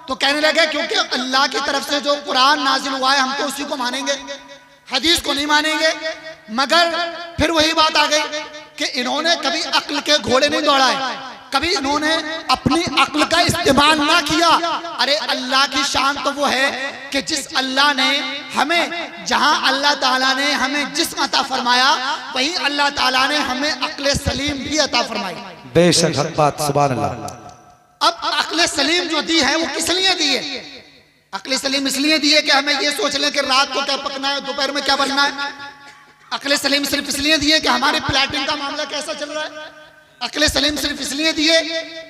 तो कहने लगे क्योंकि अल्लाह की तरफ से जो कुरान नाजिल हुआ है हम तो उसी को मानेंगे, हदीस को नहीं मानेंगे। मगर फिर वही बात आ गई कि इन्होंने कभी अक्ल के घोड़े नहीं दौड़ाए, कभी इन्होंने अपनी अक्ल का इस्तेमाल ना किया। अरे अल्लाह की शान तो वो है कि जिस अल्लाह ने हमें, जहां अल्लाह ताला ने हमें जिस्म अता फरमाया, वहीं अल्लाह ताला ने हमें अक्ल सलीम भी अता फरमाई। बेशक हक बात, सुभान अल्लाह। अब अक्ल सलीम जो दी है वो किस लिए दी है? अक्ल सलीम इसलिए दी है कि हमें ये सोच लें कि रात को क्या पकना है, दोपहर में क्या बनना है। अक्ल सलीम सिर्फ इसलिए दी है कि हमारे प्लाटिंग का मामला कैसा चल रहा है। अक्ल सलीम सिर्फ इसलिए दी है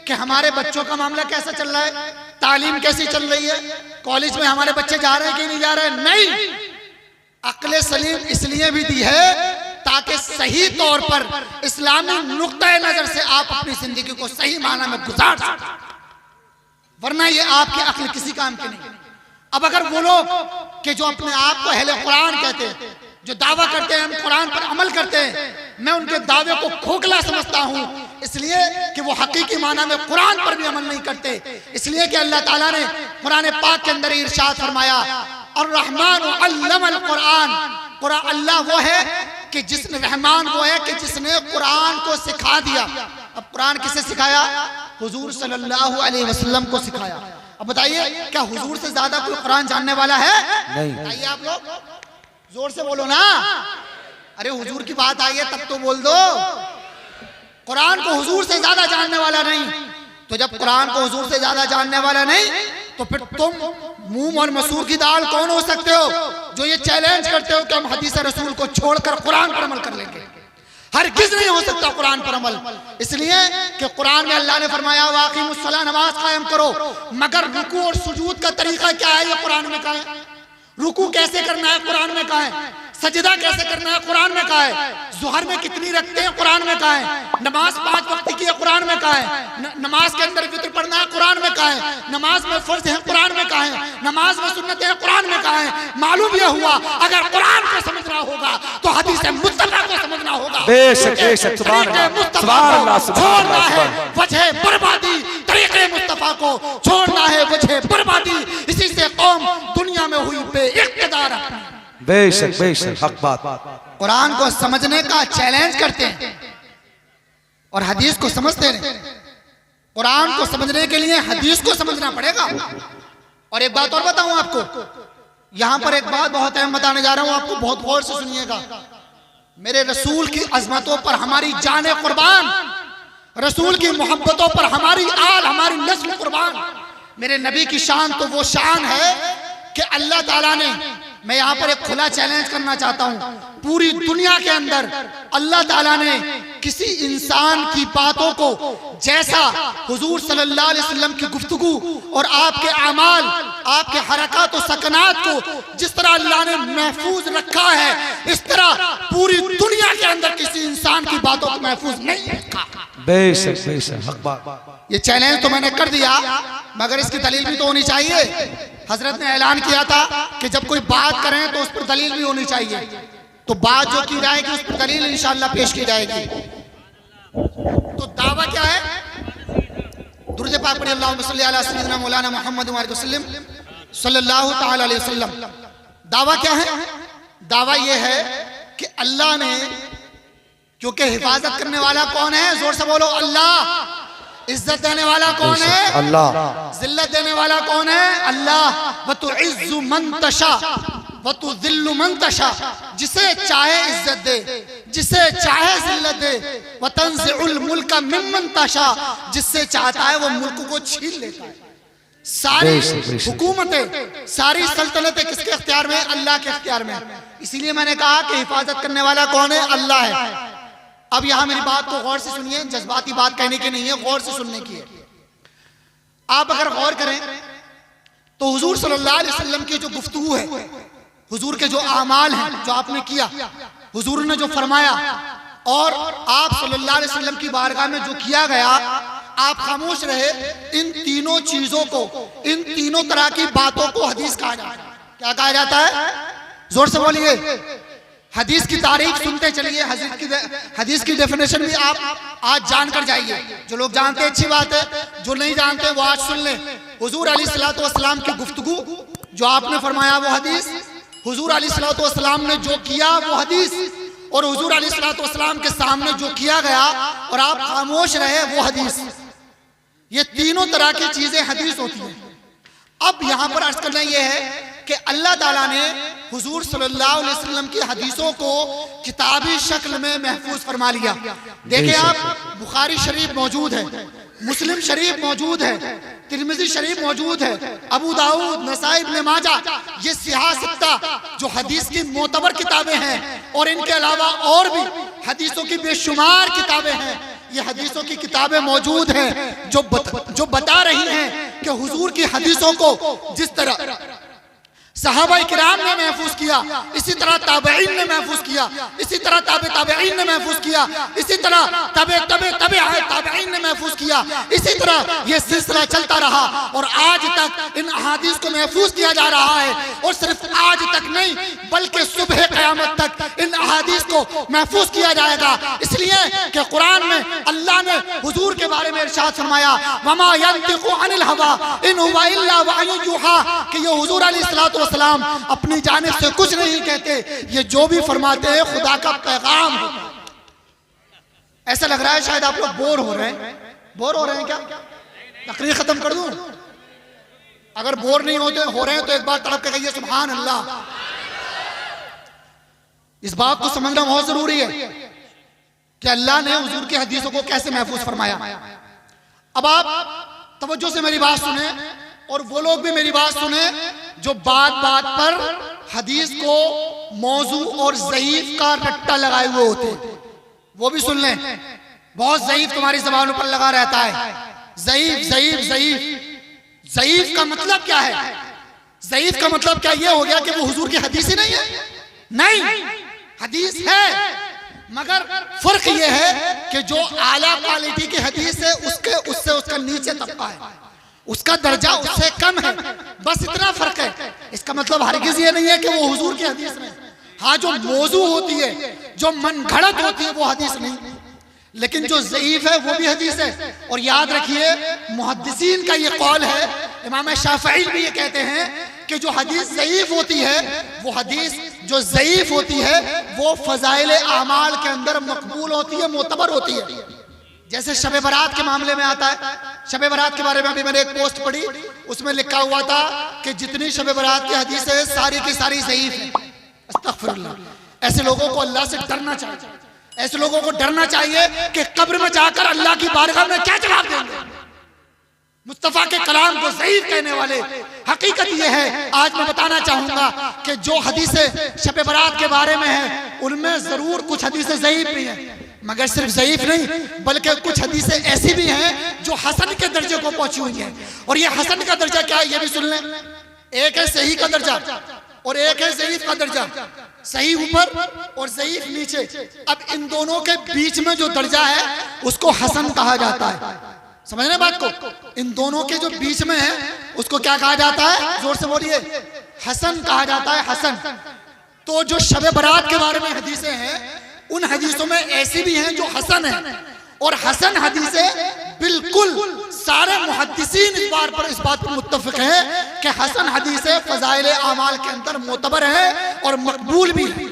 कि हमारे बच्चों का मामला कैसा चल रहा है, तालीम कैसी चल रही है, कॉलेज में हमारे बच्चे जा रहे हैं कि नहीं जा रहे हैं। नहीं, अक्ल सलीम इसलिए भी दी है ताकि सही तौर पर इस्लामी नुक्ता नजर से आप अपनी जिंदगी को सही माना में गुजार सकें, वरना ये आपकी अक्ल किसी काम की नहीं। अब अगर वो लोग कि जो अपने आप को अहले कुरान कहते हैं, जो दावा करते हैं हम कुरान पर अमल करते हैं, मैं उनके दावे को खोखला समझता हूं, इसलिए कि वो हकीकी माना में कुरान पर भी अमल नहीं करते। इसलिए कि अल्लाह ताला ने कुरान पाक के अंदर इरशाद फरमाया, अर्रहमान अल्लमल कुरान, कुरान अल्लाह वो है कि जिसने, रहमान वो है कि जिसने कुरान को सिखा दिया। अब कुरान किसे सिखाया? हुजूर सल्लल्लाहु अलैहि वसल्लम को सिखाया। अब बताइए क्या हुजूर से ज्यादा कोई कुरान जानने वाला है? नहीं। बताइए आप लोग, जोर से बोलो ना। अरे हुजूर की बात आई है तब तो बोल दो। कुरान को हुजूर से ज्यादा जानने वाला नहीं, तो जब कुरान को हुजूर से ज्यादा जानने वाला नहीं, तो फिर तुम मूंग और मसूर की दाल कौन हो सकते हो जो ये चैलेंज करते हो कि हम हदीस रसूल को छोड़कर कुरान पर अमल कर लेंगे? हरगिज़ नहीं हो सकता कुरान पर अमल, इसलिए कि कुरान में अल्लाह ने फरमाया वाक़िमुस्सलाह, नमाज कायम करो। मगर रुकू और सुजूद का तरीका क्या है ये कुरान में कहा है। रुकू कैसे करना है कुरान में कहा है, सजदा कैसे करना है कुरान में कहा है, ज़ुहर में कितनी रखते हैं कुरान में कहा है, नमाज 5 वक्त की है कुरान में कहा है, नमाज के अंदर वित्र पढ़ना है कुरान में कहा है, नमाज में फर्ज है कुरान में कहा है, नमाज में सुन्नत है कुरान में कहा है। मालूम यह हुआ अगर कुरान को समझना होगा तो हदीस मुस्तफा को समझना होगा। बेशक बेशक, सुभान अल्लाह, छोड़ना है वजह बर्बादी, तरीके मुस्तफा को छोड़ना है वजह बर्बादी। इसी से कौम दुनिया में हुई बेइख्तियार। बेशक बेशक हक बात। कुरान को समझने का चैलेंज करते हैं, और हदीस को समझते नहीं। कुरान को समझने के लिए हदीस को समझना पड़ेगा। और एक बात और बताऊं आपको, यहां पर एक बात बहुत अहम बताने जा रहा हूं, आपको बहुत गौर से सुनिएगा। मेरे रसूल की अजमतों पर हमारी जाने कुर्बान, रसूल की मोहब्बतों पर हमारी आल, हमारी नस्ल कुर्बान। मेरे नबी की शान तो वो शान है कि अल्लाह ताला ने, मैं यहां पर एक खुला चैलेंज करना चाहता हूं, पूरी दुनिया के अंदर अल्लाह ताला ने किसी इंसान की बातों को जैसा हुजूर सल्लल्लाहु अलैहि वसल्लम की गुफ्तगू और आपके अमाल, आपके हरकत और सकनात को जिस तरह अल्लाह ने महफूज रखा है, इस तरह पूरी दुनिया के अंदर किसी इंसान की बातों को महफूज नहीं रखा। बेशक बेशक हक बात। ये चैलेंज तो मैंने कर दिया, मगर इसकी दलील भी तो होनी चाहिए। हजरत ने ऐलान किया था कि जब कोई बात करें तो उस पर दलील भी होनी चाहिए। तो बात जो की जाएगी उस पर दलील इंशाअल्लाह पेश की जाएगी। तो दावा क्या है? दुरूद पाक पढ़िए, अल्लाहुम्मा सल्ली अला सय्यिदिना मौलाना मुहम्मद सल्लल्लाहु तआला अलैहि वसल्लम। दावा क्या है? दावा यह है कि अल्लाह ने, क्योंकि हिफाजत करने वाला कौन है? जोर से बोलो, अल्लाह। इज्जत देने वाला कौन है? अल्लाह। जिल्लत देने वाला कौन है? अल्लाह। व तुइज़्ज़ु मन तशा व तुज़िल्लु मन तशा, जिसे चाहे इज्जत दे, जिसे चाहे जिल्लत दे। व तंज़िउल मुल्का मिम्मन तशा, जिससे चाहता है वो मुल्क को छीन लेता है। सारी हुकूमतें, सारी सल्तनतें किसके इख्तियार में? अल्लाह के इख्तियार में। इसीलिए मैंने कहा कि हिफाजत करने वाला कौन है? अल्लाह है। अब यहां मेरी बात को गौर से सुनिए, जज्बाती बात कहने की नहीं है, गौर से सुनने की है। आप अगर गौर करें तो हुजूर सल्लल्लाहु अलैहि वसल्लम की जो गुफ्तगू है, हुजूर के जो आमाल हैं, जो आपने किया, हुजूर ने जो फरमाया, और आप सल्लल्लाहु अलैहि वसल्लम की बारगाह में जो किया गया, आप खामोश रहे। इन तीनों चीजों को, इन तीनों तरह की बातों को हदीस कहा जाता है। क्या कहा जाता है? जोर से बोलिए। हदीस की तारीफ सुनते चलिए, हदीस की डेफिनेशन भी आप आज जानकर जाइए। जो लोग जानते हैं अच्छी बात है, जो नहीं जानते वो आज सुन लें। हुजूर अलैहिस्सलातु वस्सलाम की गुफ्तगू, जो आपने फरमाया वो हदीस, हुजूर अलैहिस्सलातु वस्सलाम ने जो किया वो हदीस, और हुजूर अलैहिस्सलातु वस्सलाम के सामने जो किया गया और आप खामोश रहे वो हदीस। ये तीनों तरह की चीजें हदीस होती हैं। अब यहां पर अर्ज करना यह है कि अल्लाह ताला ने हुजूर सल्लल्लाहु अलैहि वसल्लम की हदीसों को किताबी शक्ल में महफूज फरमा लिया। देखिए आप, बुखारी शरीफ मौजूद है, मुस्लिम शरीफ मौजूद है, तिर्मिज़ी शरीफ मौजूद है, अबू दाऊद, नसाई, इब्न माजा, ये सिहा सित्ता जो हदीस की मोतबर किताबें हैं, और इनके अलावा और भी हदीसों की बेशुमार किताबें हैं। ये हदीसों की किताबें मौजूद हैं जो बता रही हैं कि हुजूर की हदीसों को जिस तरह सहाबाए किराम ने महफूज किया, इसी तरह ताबईन ने महफूज किया, इसी तरह ताबईन ने महफूज किया, इसी तरह ताबईन ने महफूज किया, इसी तरह ये सिलसिला चलता रहा और आज तक इन अहादीस को महफूज किया जा रहा है। और सिर्फ आज तक नहीं, बल्कि सुबह क़यामत तक इन अहादीस को महफूज किया जाएगा। इसलिए कि कुरान में अल्लाह ने हुजूर के बारे में इरशाद फरमाया, वमा यंतिकु अनिल हवा इन हुवा इल्ला वहयुन यूहा, कि ये हुजूर अलैहिस्सलातु सलाम अपनी जानिब से कुछ नहीं कहते, ये जो भी फरमाते हैं खुदा का पैगाम है। ऐसा लग रहा है शायद आप लोग बोर हो रहे हैं। बोर हो रहे हैं क्या? तकरीर खत्म कर दूं? अगर बोर नहीं हो रहे हैं तो एक बार तड़प के कहिए सुभान अल्लाह। इस बात को समझना बहुत जरूरी है कि अल्लाह ने हुजूर की हदीसों को कैसे महफूज फरमाया। अब आप तवज्जो से मेरी बात सुने, और वो लोग भी मेरी बात सुने जो बात बात पर हदीस को मौजू और ज़ईफ का रट्टा लगाए हुए होते, वो भी सुन लें। बहुत ज़ईफ तुम्हारी ज़बानों पर लगा रहता है, ज़ईफ ज़ईफ ज़ईफ। ज़ईफ का मतलब क्या है? ज़ईफ का मतलब क्या ये हो गया कि वो हुजूर की हदीस ही नहीं है? नहीं, हदीस है, मगर फर्क ये है कि जो आला क्वालिटी की हदीस है उससे उसका नीचे तबका है, उसका दर्जा उससे कम है, बस इतना फर्क है। इसका मतलब हरगिज़ ये नहीं है कि वो हुजूर की हदीस में। हाँ, जो मौजू होती है, जो मनगढ़ंत होती है, वो हदीस नहीं, लेकिन जो ज़ईफ है वो भी हदीस है। और याद रखिए, मुहद्दिसीन का ये कौल है, इमाम शाफ़िई भी ये कहते हैं कि जो हदीस ज़ईफ होती है, वो हदीस जो ज़ईफ होती है वो फ़ज़ाइल आमाल के अंदर मकबूल होती है, मोतबर होती है। जैसे शब बारात के मामले में आता है, शब बारात के बारे में अभी मैंने एक पोस्ट पढ़ी, उसमें लिखा हुआ था कि जितनी शब बारात की हदीसें है सारी की सारी ज़ईफ है। अस्तगफिरुल्लाह। ऐसे लोगों को अल्लाह से डरना चाहिए, ऐसे लोगों को डरना चाहिए कि कब्र में जाकर अल्लाह की बारगाह में क्या जवाब देंगे। मुस्तफा के कलाम को ज़ईफ कहने वाले, हकीकत यह है, आज मैं बताना चाहूंगा कि जो हदीसें शब बारात के बारे में है उनमें जरूर कुछ हदीसें ज़ईफ भी हैं, मगर सिर्फ ज़ईफ नहीं बल्कि कुछ हदीसें ऐसी भी हैं जो हसन के दर्जे को पहुंची हुई हैं। और ये हसन का दर्जा क्या है ये भी सुन लें। एक है सही का दर्जा और एक है ज़ईफ का दर्जा। सही ऊपर और ज़ईफ नीचे। अब इन दोनों के बीच में जो दर्जा है उसको हसन कहा जाता है। समझ रहे बात को? इन दोनों के जो बीच में है उसको क्या कहा जाता है? जोर से बोलिए। हसन कहा जाता है, हसन। तो जो शब बारात के बारे में हदीसें हैं उन हदीसों में ऐसी भी हैं जो हसन है, और हसन हदीसें बिल्कुल सारे मुहद्दिसीन इस बात पर मुत्तफिक हैं कि हसन हदीसें फज़ाइल आमाल के अंदर मोतबर है और मकबूल भी है।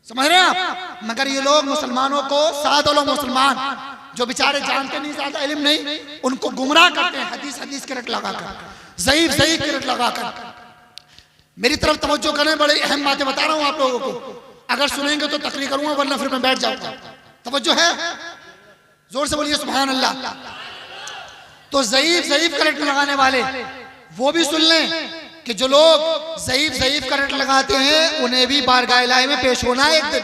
समझ रहे हैं आप? मगर ये लोग मुसलमानों को, सादे लोग मुसलमान जो बेचारे जानते नहीं, ज्यादा इल्म नहीं, उनको गुमराह करते हैं हदीस के रट लगाकर, ज़ईफ के रट लगाकर। मेरी तरफ तवज्जो करें, बड़ी अहम बातें बता रहा हूं आप लोगों को। अगर सुनेंगे तो तकरीर करूंगा, वरना फिर मैं बैठ जाऊंगा। तवज्जो है? जोर से बोलिए सुभान अल्लाह। तो ज़ईफ का रट लगाने वाले वो भी सुन लें कि जो लोग ज़ईफ का रट लगाते हैं उन्हें भी बारगाह इलाही में पेश होना है एक दिन।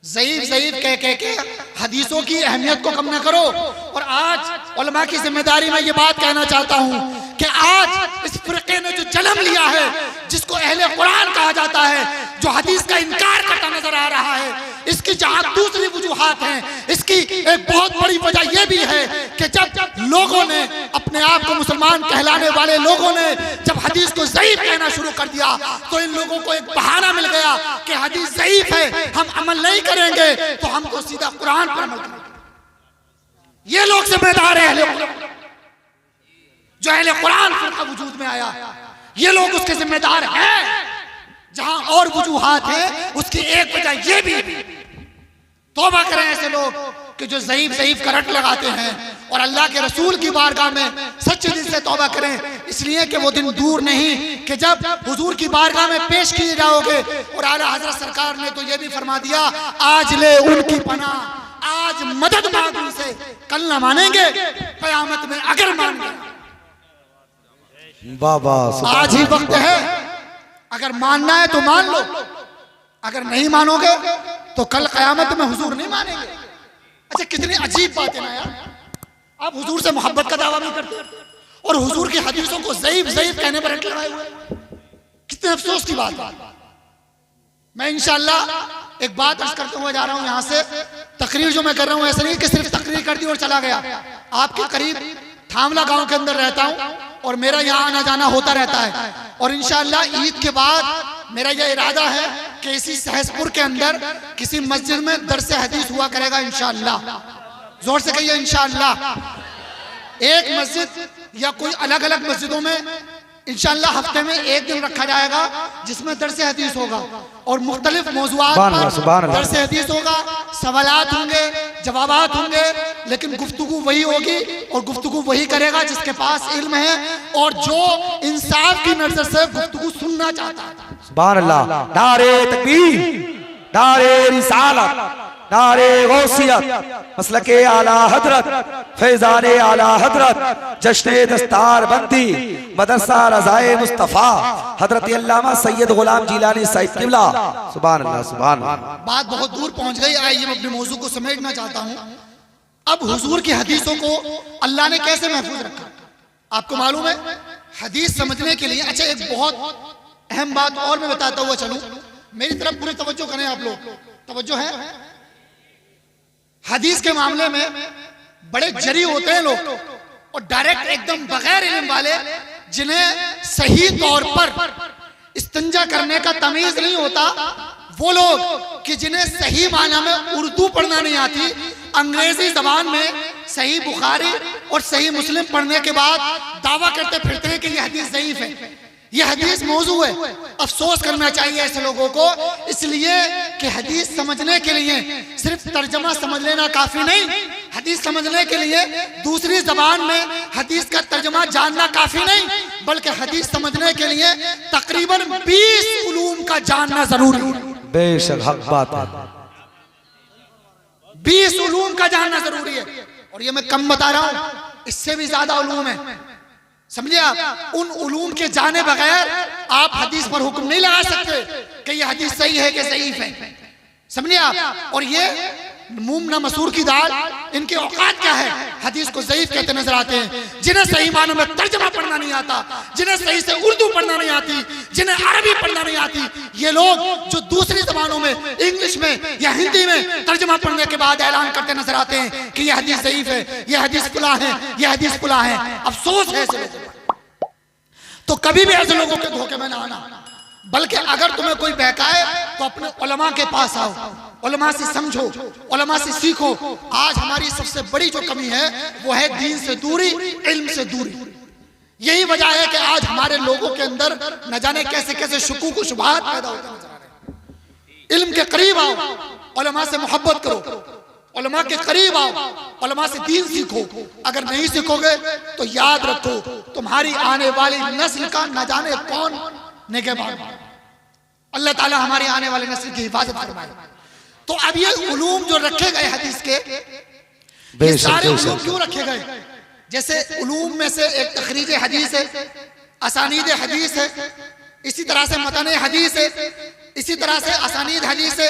ज़ईफ कह के हदीसों की अहमियत को कम न करो। और आज उलमा की जिम्मेदारी में ये बात कहना चाहता हूँ कि आज इस फिरके ने जो जन्म लिया है, जिसको अहले कुरान कहा जाता है, जो हदीस का इनकार करता नजर आ रहा है, इसकी जहां दूसरी वजूहात हैं, इसकी एक बहुत बड़ी वजह यह भी है कि जब लोगों ने, अपने आप को मुसलमान कहलाने वाले लोगों ने जब हदीस को ज़ईफ कहना शुरू कर दिया तो इन लोगों को एक बहाना मिल गया कि हदीस ज़ईफ है, हम अमल नहीं करेंगे तो हमको सीधा कुरान पर अमल करेंगे। ये लोग जिम्मेदार है जो अहले कुरान का वजूद में आया, ये लोग उसके जिम्मेदार हैं। जहां और वजूहात है उसकी एक वजह ये भी। तौबा करें ऐसे लोग कि जो ज़ईफ का रट लगाते हैं, और अल्लाह के रसूल की बारगाह में सच्चे दिल से तौबा करें, इसलिए कि वो दिन दूर नहीं कि जब हुजूर की बारगाह में पेश किए जाओगे। और आला हज़रत सरकार ने तो ये भी फरमा दिया, आज ले उनकी पनाह, आज मदद मांग उनसे, कल न मानेंगे क़यामत में अगर मान गए। बाबा आज ही वक्त है, अगर मानना है तो मान लो, अगर नहीं मानोगे तो कल क़यामत में हुजूर नहीं मानेंगे। अच्छा, कितनी अजीब बात है ना यार। आप हुजूर से मोहब्बत का दावा नहीं करते और हुजूर की हदीसों को ज़ईफ कहने पर रट लगाए हुए, कितने अफसोस की बात है। मैं इंशाअल्लाह एक बात अर्ज करते हुए जा रहा हूं यहां से। तकरीर जो मैं कर रहा हूं ऐसा नहीं कि सिर्फ तकरीर कर दी और चला गया। आपके करीब थामला गांव के अंदर रहता हूं और मेरा यहाँ आना जाना होता रहता है, और इंशाअल्लाह ईद के बाद मेरा यह इरादा है कि इसी सहसपुर के अंदर किसी मस्जिद में दरस हदीस हुआ करेगा इंशाअल्लाह। जोर से कहिए इंशाअल्लाह। एक मस्जिद या कोई अलग अलग मस्जिदों में इंशाअल्लाह हफ्ते में एक दिन रखा जाएगा जिसमें दरस हदीस होगा और मुख्तलिफ मौज़ूआत पर दरस हदीस होगा, सवालात होंगे, जवाबात होंगे, लेकिन गुफ्तगू वही होगी और गुफ्तगू वही करेगा जिसके पास इल्म है और जो इंसाफ की नजर से गुफ्तगू सुनना चाहता है। सुभान अल्लाह। नारे तकबीर, नारे रिसालत, नारे गौसियत, मसलके आला हजरत, फैजाने आला हजरत, जश्ने दस्तार बंदी, मदरसा रज़ाए मुस्तफ़ा, हजरत अल्लामा सैयद गुलाम जिलानी साहिब किबला। सुभान अल्लाह, सुभान अल्लाह। बात बहुत दूर पहुंच गई। आइए मैं अपने मौजू को समेटना चाहता हूं। अब हुजूर की हदीसों को अल्लाह ने कैसे महफूज रखा, आपको मालूम है? हदीस समझने के लिए, अच्छा एक बहुत अहम बात और मैं बताता हुआ चलूं, मेरी तरफ पूरी तवज्जो करें आप लोग। तवज्जो है? हदीस के मामले में बड़े जरी होते हैं लोग और डायरेक्ट एकदम बगैर इल्म वाले, जिन्हें सही तौर पर इस्तिंजा करने का तमीज नहीं होता, वो लोग कि जिन्हें सही माना में उर्दू पढ़ना नहीं आती, अंग्रेजी जबान में सही बुखारी और सही मुस्लिम पढ़ने के बाद दावा करते फिरते हैं कि यह हदीस ज़ईफ है, यह हदीस मौजू है। अफसोस करना चाहिए ऐसे लोगों को, इसलिए कि हदीस समझने के लिए सिर्फ तर्जमा समझ लेना काफी नहीं, हदीस समझने के लिए दूसरी जबान में हदीस का तर्जुमा जानना काफी नहीं, बल्कि हदीस समझने के लिए तकरीबन 20 उलूम का जानना जरूरी है। बेशक हक बात है। 20 उलूम का जानना जरूरी है, और ये मैं कम बता रहा हूं, इससे भी ज्यादा उलूम है। समझिए आप, उन उलूम के जाने बगैर आप हदीस पर हुक्म नहीं लगा सकते कि ये हदीस सही है कि ज़ईफ है। समझिए आप, और ये मूंग ना मसूर की दाल, इनके औकात क्या है, हदीस को ज़ईफ कहते नजर आते हैं। जिन्हें सही मानों में तर्जुमा पढ़ना नहीं आता, जिन्हें सही से उर्दू पढ़ना नहीं आती, जिन्हें अरबी पढ़ना नहीं आती, ये लोग जो दूसरी जबानों में, इंग्लिश में या हिंदी में तर्जुमा पढ़ने के बाद ऐलान करते नजर आते हैं कि यह हदीस ज़ईफ है, यह हदीस फुला है, यह हदीस फुला है। अफसोस है ऐसे लोगों पर। तो कभी भी ऐसे लोगों के धोखे में ना आना, बल्कि अगर तुम्हें कोई बहकाए तो अपने उलमा के पास आओ, उलमा से समझो, उलमा से सीखो। आज हमारी सबसे बड़ी जो कमी है वो है दीन से दूरी, इल्म से दूरी। यही वजह है कि आज हमारे लोगों के अंदर न जाने कैसे कैसे शुकूक व शुबहात पैदा होते नजर आ रहे हैं। इल्म के करीब आओ, उलमा से मोहब्बत करो, उलमा के करीब आओ, उलमा से दीन सीखो। अगर नहीं सीखोगे तो याद रखो तुम्हारी आने वाली नस्ल का न जाने कौन निगहबान। अल्लाह ताला हमारी आने वाली नस्ल की हिफाजत फरमाए। तो अब ये उलूम जो रखे गए हदीस के, ये सारे उलूम क्यों रखे गए? जैसे उलूम में से एक तखरीज हदीस है, असानीद हदीस है, इसी तरह से मतन हदीस है, इसी तरह से असानीद हदीस है,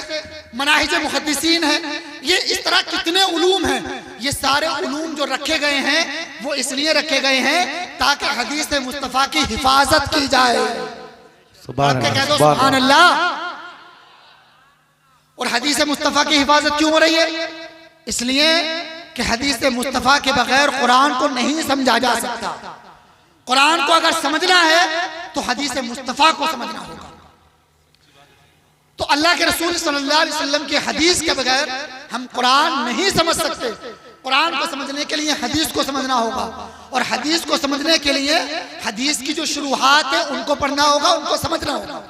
मनाहिज मुहद्दिसीन है। ये इस तरह कितने उलूम हैं। ये सारे उलूम जो रखे गए हैं वो इसलिए रखे गए हैं ताकि हदीस मुस्तफ़ा की हिफाजत की जाए। सुभान अल्लाह। और हदीस मुस्तफ़ा की हिफाजत क्यों हो रही है? इसलिए कि हदीस मुस्तफ़ा के बगैर कुरान को नहीं समझा जा सकता। कुरान को अगर समझना है तो हदीस मुस्तफ़ा को समझना होगा। तो अल्लाह के रसूल सल्लल्लाहु अलैहि वसल्लम की हदीस के बगैर हम कुरान नहीं समझ सकते। कुरान को समझने के लिए हदीस को समझना होगा, और हदीस को समझने के लिए हदीस की जो शुरुआत है उनको पढ़ना होगा, उनको समझना होगा।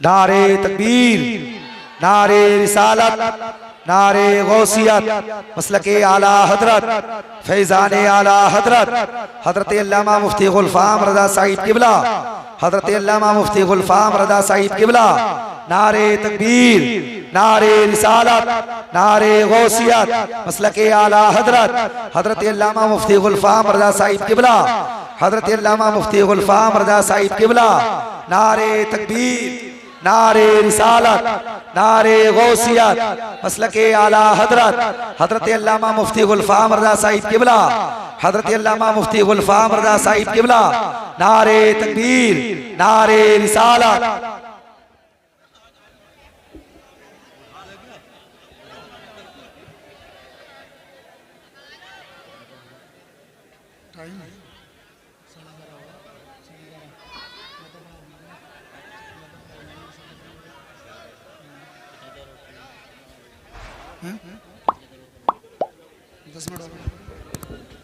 नारे तकबीर, नारे रिसालत, नारे गौसियत, मसलके आला हजरत, फैजाने आला हजरत, हजरत अल्लामा मुफ्ती गुलफाम रज़ा साहिब किबला, हजरत अल्लामा मुफ्ती गुलफाम रज़ा साहिब किबला। नारे तकबीर, नारे रिसालत, नारे गौसियत, मसलके आला हजरत, हजरत अल्लामा मुफ्ती गुलफाम रज़ा साहिब किबला, हजरत अल्लामा मुफ्ती गुलफाम रज़ा साहिब किबला। नारे तकबीर, नारे रिसालत, नारे गौसियत, मसलके आला हजरत, हजरत अल्लामा मुफ्ती गुलफाम रज़ा साहिब किबला, हजरत अल्लामा मुफ्ती गुलफाम रज़ा साहिब किबला। नारे तकबीर, नारे रिसालत।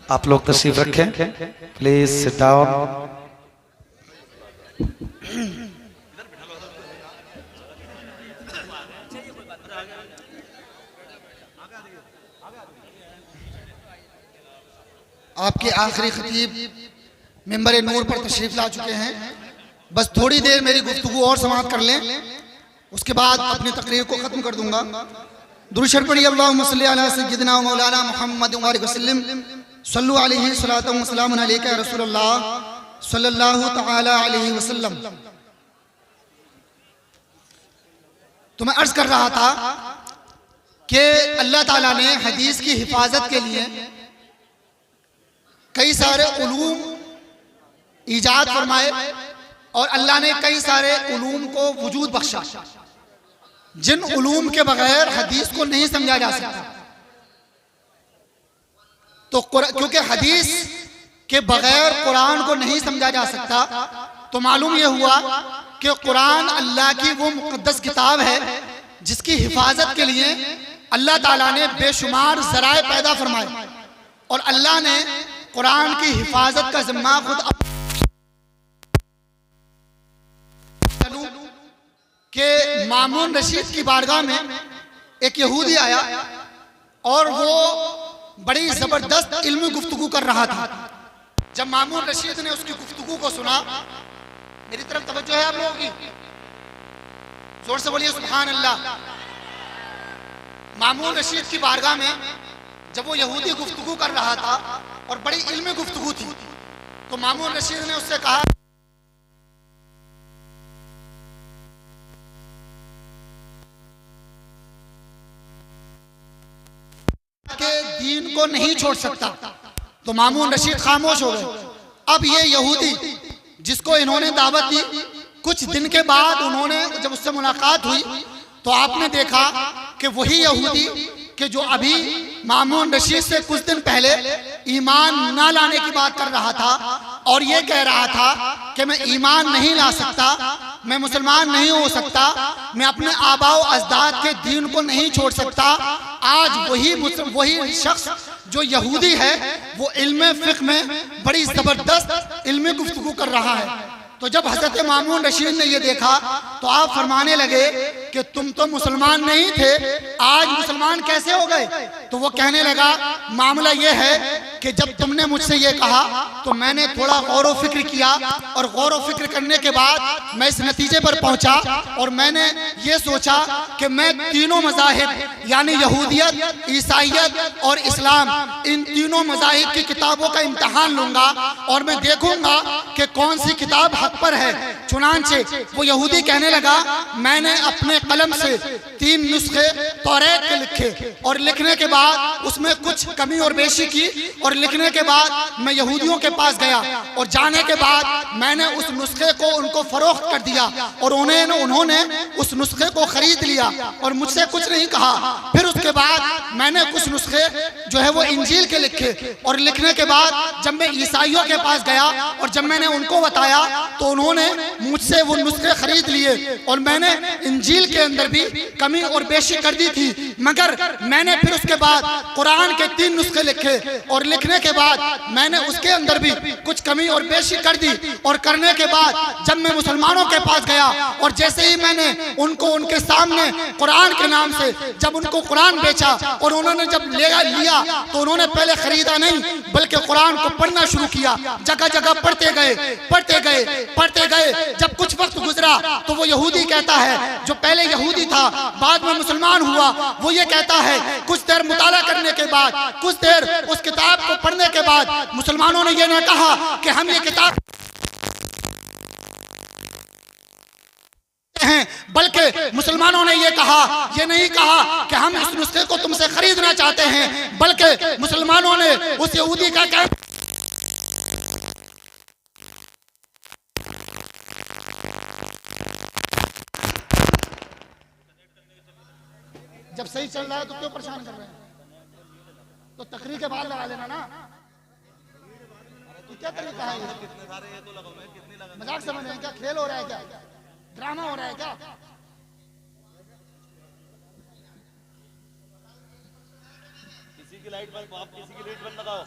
आप लोग तशरीफ रखें, प्लीज सिट डाउन। आपके आखिरी खतीब मिंबर नूर पर तशरीफ ला चुके हैं। बस थोड़ी देर मेरी गुफ्तगू और समाप्त कर लें, उसके बाद अपनी तकरीर को खत्म कर दूंगा। दुरूद शरीफ पढ़िए, अल्लाहुम्मा सल्ली अला सय्यिदिना व मौलाना मुहम्मद व आलिहि वसल्लम, सल्लु अलैहि सलातु व सलामुन अलैका या रसूलल्लाह सल्लल्लाहु तआला अलैहि वसल्लम। तो मैं अर्ज कर रहा था कि अल्लाह ताला ने हदीस की हिफाजत के लिए कई सारे उलूम ईजाद फरमाए, और अल्लाह ने कई सारे उलूम को वजूद बख्शा, जिन उलूम के बगैर हदीस को नहीं समझा जा सकता। तो क्योंकि हदीस के बगैर कुरान को नहीं समझा जा सकता, तो मालूम यह हुआ कि कुरान अल्लाह की वो मुक़द्दस किताब है जिसकी हिफाजत के लिए अल्लाह ताला ने बेशुमार ज़राए पैदा फरमाए, और अल्लाह ने कुरान की हिफाजत का जिम्मा खुद कि मामून रशीद की बारगाह में एक यहूदी आया और वो बड़ी जबरदस्त इल्मी गुफ्तगू कर रहा था। जब मामून रशीद ने उसकी गुफ्तगू को सुना, मेरी तरफ तवज्जो है आप लोगों की, जोर से बोलिए सुभान अल्लाह। मामून रशीद की बारगाह में जब वो यहूदी गुफ्तगू कर रहा था और बड़ी इल्मी गुफ्तगू थी, तो मामून रशीद ने उससे कहा के दीन को नहीं छोड़ सकता। तो मामून रशीद खामोश हो गए। अब ये यहूदी जिसको इन्होंने दावत दी, कुछ दिन के बाद उन्होंने जब उससे मुलाकात हुई तो आपने देखा कि वही यहूदी कि जो अभी मामून रशीद से कुछ दिन पहले ईमान ना लाने की बात कर रहा था और ये कह रहा था कि मैं ईमान नहीं ला सकता, मैं मुसलमान नहीं हो सकता, मैं अपने आबाओ अजदाद के दीन को नहीं छोड़ सकता, आज वही शख्स जो यहूदी है वो इल्म फिक़्ह में बड़ी जबरदस्त इल्मी गुफ्तगू कर रहा है। तो जब हज़रत मामून रशीद ने ये देखा तो आप फरमाने लगे कि तुम तो मुसलमान नहीं थे, आज मुसलमान कैसे हो गए? तो वो कहने लगा मामला ये है कि जब तुमने मुझसे ये कहा तो मैंने थोड़ा गौर व फिक्र किया और गौर व फिक्र करने के बाद मैं इस नतीजे पर पहुंचा और मैंने ये सोचा कि मैं तीनों मज़ाहिब यानी यहूदियत, ईसाइयत और इस्लाम, इन तीनों मज़ाहिब की किताबों का इम्तहान लूंगा और मैं देखूंगा कि कौन सी किताब हक पर है। चुनांचे वो यहूदी कहने लगा मैंने अपने कलम से 3 नुस्खे तौरात के लिखे और लिखने के बाद उसमें कुछ कमी और बेशी की और लिखने के बाद मैं यहूदियों के पास गया और जाने के बाद मैंने उस नुस्खे को उनको फरोख्त कर दिया और उन्होंने उस नुस्खे को खरीद लिया और मुझसे कुछ नहीं कहा। फिर उसके बाद मैंने कुछ नुस्खे जो है वो इंजील के लिखे और लिखने के बाद जब मैं ईसाइयों के पास गया और जब मैंने उनको बताया तो उन्होंने मुझसे वो नुस्खे खरीद लिए और मैंने इंजील के अंदर भी कमी और बेशी कर दी थी, मगर मैंने फिर उसके बाद कुरान के 3 नुस्खे लिखे और लिखने के बाद मैंने उसके अंदर भी कुछ कमी और बेशी कर दी और करने के बाद जब मैं मुसलमानों के पास गया और जैसे ही मैंने उनको उनके सामने कुरान के नाम से जब उनको कुरान बेचा और उन्होंने जब लिया तो उन्होंने पहले खरीदा नहीं बल्कि कुरान को पढ़ना शुरू किया, जगह जगह पढ़ते गए। जब कुछ वक्त गुजरा तो वो यहूदी कहता है जो पहले यहूदी था बाद में मुसलमान हुआ, वो ये कहता है कुछ देर मुताला करने के बाद, कुछ देर उस किताब को पढ़ने के बाद मुसलमानों ने ये ना कहा कि हम ये किताब हैं, बल्कि मुसलमानों ने ये कहा, ये नहीं कहा कि हम इस नुस्खे को तुमसे खरीदना चाहते हैं, बल्कि मुसलमानों ने उस यहूदी का कहना जब सही चल रहा है तो क्यों परेशान कर रहे हैं? तो तकरीर के बाद लगा लेना ना। तो क्या तरीका है? मजाक समझ रहे हैं क्या? खेल हो रहा है क्या? ड्रामा हो रहा है क्या? किसी की लाइट बंद, आप किसी की लाइट बंद लगाओ।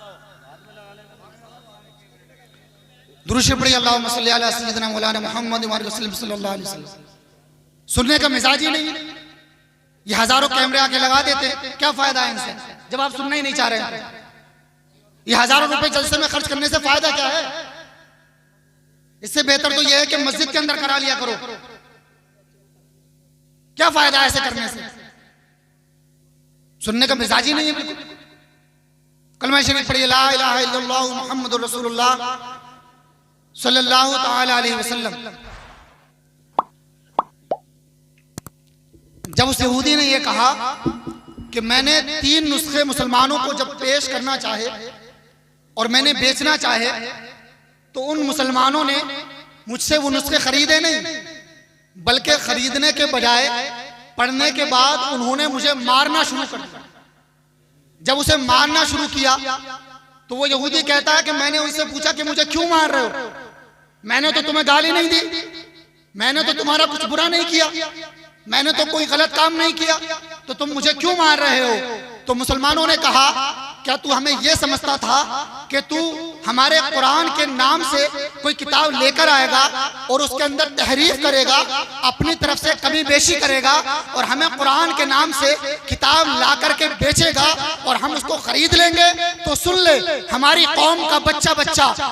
दुरूद शरीफ पढ़िए, अल्लाहुम्मा सल्ली अला सय्यिदिना मौलाना मुहम्मद सल्लल्लाहु अलैहि वसल्लम। सुनने का मिजाज ही नहीं, ये हजारों कैमरे आके लगा देते, क्या फायदा है इनसे जब आप सुनना ही नहीं चाह रहे हैं? ये हजारों रुपए जलसे में खर्च करने से फायदा क्या है? इससे बेहतर तो यह है कि मस्जिद के अंदर करा लिया करो। क्या फायदा है ऐसे करने से? सुनने का मिजाज ही नहीं है बिल्कुल। कलमा शरीफ पढ़िए, ला इलाहा इल्लल्लाहु मुहम्मदुर रसूलुल्लाह सल्लल्लाहु तआला अलैहि वसल्लम। जब उस यहूदी ने यह कहा कि मैंने 3 नुस्खे मुसलमानों को जब पेश करना चाहे और मैंने बेचना चाहे तो उन मुसलमानों ने मुझसे वो नुस्खे खरीदे नहीं, बल्कि खरीदने के बजाय पढ़ने के बाद उन्होंने मुझे मारना शुरू कर दिया। जब उसे मारना शुरू किया तो वो यहूदी कहता है कि मैंने उनसे पूछा कि मुझे क्यों मार रहे हो? मैंने तो तुम्हें गाली नहीं दी, मैंने तो तुम्हारा कुछ बुरा नहीं किया, मैंने तो कोई गलत काम नहीं किया, तो तुम मुझे क्यों मार रहे हो? तो मुसलमानों ने कहा क्या तू हमें यह समझता था कि तू हमारे कुरान के नाम से कोई किताब लेकर आएगा और उसके अंदर तहरीफ करेगा, अपनी तरफ से कमी बेशी करेगा और हमें कुरान के नाम से किताब ला करके बेचेगा और हम उसको खरीद लेंगे, तो सुन ले, हमारी कौम का बच्चा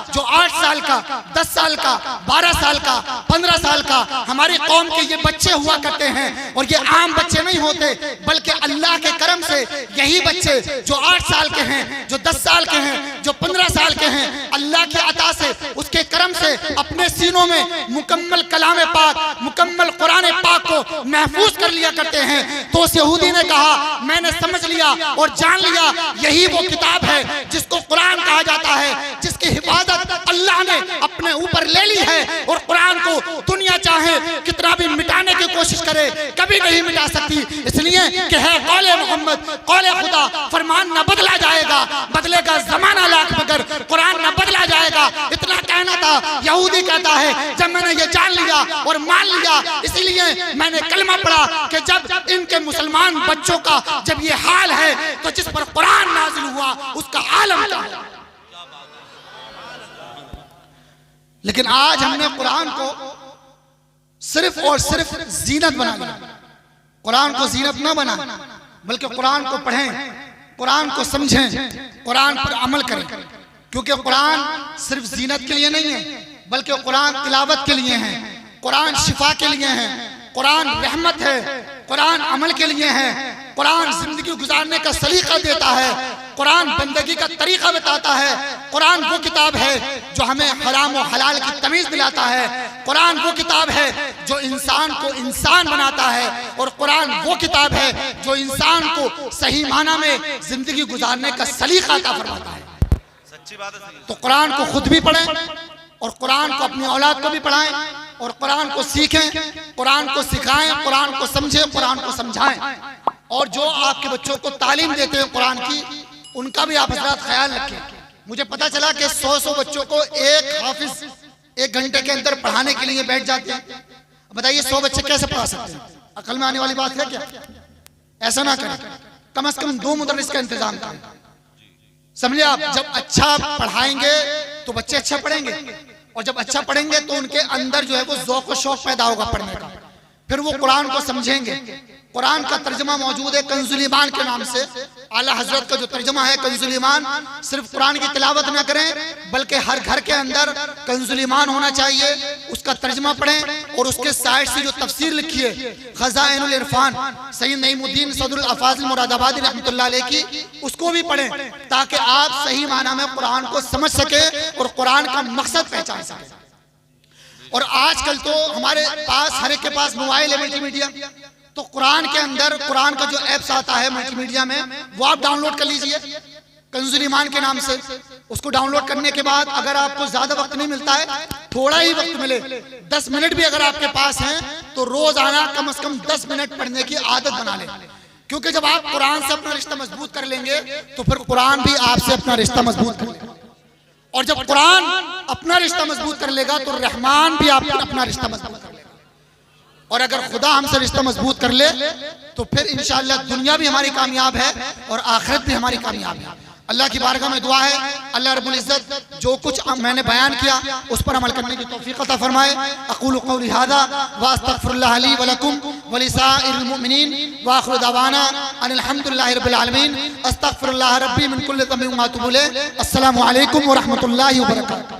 जो 8 साल का, 10 साल का, 12 साल का, 15 साल का, हमारी कौम के ये बच्चे हुआ करते हैं और ये आम बच्चे नहीं होते, बल्कि अल्लाह के करम से यही बच्चे जो 8 साल के हैं, जो 10 साल के हैं, जो 15 साल के हैं, अल्लाह की अता से, उसके करम से अपने सीनों में मुकम्मल कलाम पाक, मुकम्मल कुरान पाक को महफूज कर लिया करते हैं। तो उस यहूदी ने कहा, मैंने समझ लिया और जान लिया यही वो किताब है जिसको कुरान कहा जाता है, जिसकी हिफाजत अल्लाह ने अपने ऊपर ले ली है और कुरान को दुनिया चाहे कितना भी मिटाने की कोशिश करे कभी नहीं मिटा सकती, इसलिए कि है कौले मोहम्मद, कौले खुदा, फरमान न बदला जाएगा, बदलेगा जमाना लाख मगर कुरान न बदला जाएगा। इतना कहना था। यहूदी कहता है जब मैंने ये जान लिया और मान लिया, इसीलिए मैंने कलमा पढ़ा कि जब इनके मुसलमान बच्चों का जब ये हाल है तो जिस पर कुरान नाजिल हुआ उसका आलम क्या है। लेकिन आज हमने कुरान को सिर्फ और सिर्फ जीनत बना लिया। कुरान को जीनत न बना, बल्कि कुरान को पढ़ें, कुरान को समझें, कुरान पर अमल करें, क्योंकि कुरान सिर्फ जीनत के लिए नहीं है, बल्कि कुरान तिलावत के लिए है, कुरान शिफा के लिए है, कुरान रहमत है, कुरान अमल के लिए है, कुरान जिंदगी गुजारने का सलीका देता है, कुरान बंदगी का तरीका बताता है, कुरान वो किताब है जो हमें हराम और हलाल की तमीज दिलाता है, कुरान वो किताब है जो इंसान को इंसान बनाता है और कुरान वो किताब है जो इंसान को सही माना में जिंदगी गुजारने का सलीका अता फरमाता है। सच्ची बात है। तो कुरान को खुद भी पढ़ें और कुरान को अपनी औलाद को भी पढ़ाएं और कुरान को सीखें, कुरान को सिखाएं, कुरान को समझें, कुरान को समझाएं। और जो आपके बच्चों को तालीम देते हैं कुरान की, उनका भी आप हज़रात ख्याल रखें। मुझे पता चला कि 100 बच्चों को एक हाफिज 1 घंटे के अंदर पढ़ाने के लिए बैठ जाते हैं। बताइए 100 बच्चे कैसे पढ़ा सकते हैं? अकल में आने वाली बात है क्या? ऐसा ना करें, कम से कम 2 मुदर्रिस का इंतजाम करें। समझे आप? जब अच्छा पढ़ाएंगे तो बच्चे अच्छा पढ़ेंगे और जब अच्छा पढ़ेंगे तो उनके अंदर जो है वो ज़ौक़ और शौक़ पैदा होगा पढ़ने का, फिर वो कुरान को समझेंगे। कुरान का तर्जमा मौजूद है कंजुल ईमान के नाम से। आला हजरत का जो तर्जमा है कंजुल ईमान, सिर्फ कुरान की तिलावत ना करें बल्कि हर घर के अंदर कंजुल ईमान होना चाहिए, उसका तर्जमा पढ़ें और उसके साइड से जो तफसीर लिखी है खज़ाइनुल इरफान सैयद नईमुद्दीन सदरुल अफाज़िल मुरादाबादी रहमतुल्लाह अलैह की, उसको भी पढ़ें ताकि आप सही माना में कुरान को समझ सके और कुरान का मकसद पहचान सके। और आजकल तो हमारे पास हर एक के पास मोबाइल है, मल्टीमीडिया, तो कुरान के अंदर कुरान का जो ऐप्स आता है मल्टीमीडिया में वो आप डाउनलोड कर लीजिए कंजुल ईमान के नाम से। उसको डाउनलोड करने के बाद अगर आपको ज्यादा वक्त नहीं मिलता है, थोड़ा ही वक्त मिले, 10 मिनट भी अगर आपके पास हैं, तो रोजाना कम से कम 10 मिनट पढ़ने की आदत बना लें। क्योंकि जब आप कुरान से अपना रिश्ता मजबूत कर लेंगे तो फिर कुरान भी आपसे अपना रिश्ता मजबूत कर लेगा, और जब कुरान अपना रिश्ता मजबूत कर लेगा तो रहमान भी आपका अपना रिश्ता मजबूत कर लेगा। और अगर खुदा हमसे रिश्ता मजबूत कर ले तो फिर इंशाअल्लाह दुनिया भी हमारी कामयाब है और आखिरत भी हमारी कामयाब है। अल्लाह की बारगाह में दुआ है अल्लाह रब्बुल इज्जत जो कुछ मैंने बयान किया उस पर अमल करने की तौफीक अता फरमाए। अक़ूलु क़ौली हाज़ा व अस्तग़फ़िरुल्लाह ली व लकुम व लिसाइरिल मुमिनीन व आखिरु दअवाना अनिल हम्दुलिल्लाहि रब्बिल आलमीन। अस्तग़फ़िरुल्लाह रब्बी मिन कुल्लि ज़ंबिन व अतूबु इलैह। अस्सलामु अलैकुम व रहमतुल्लाहि व बरकातुहू।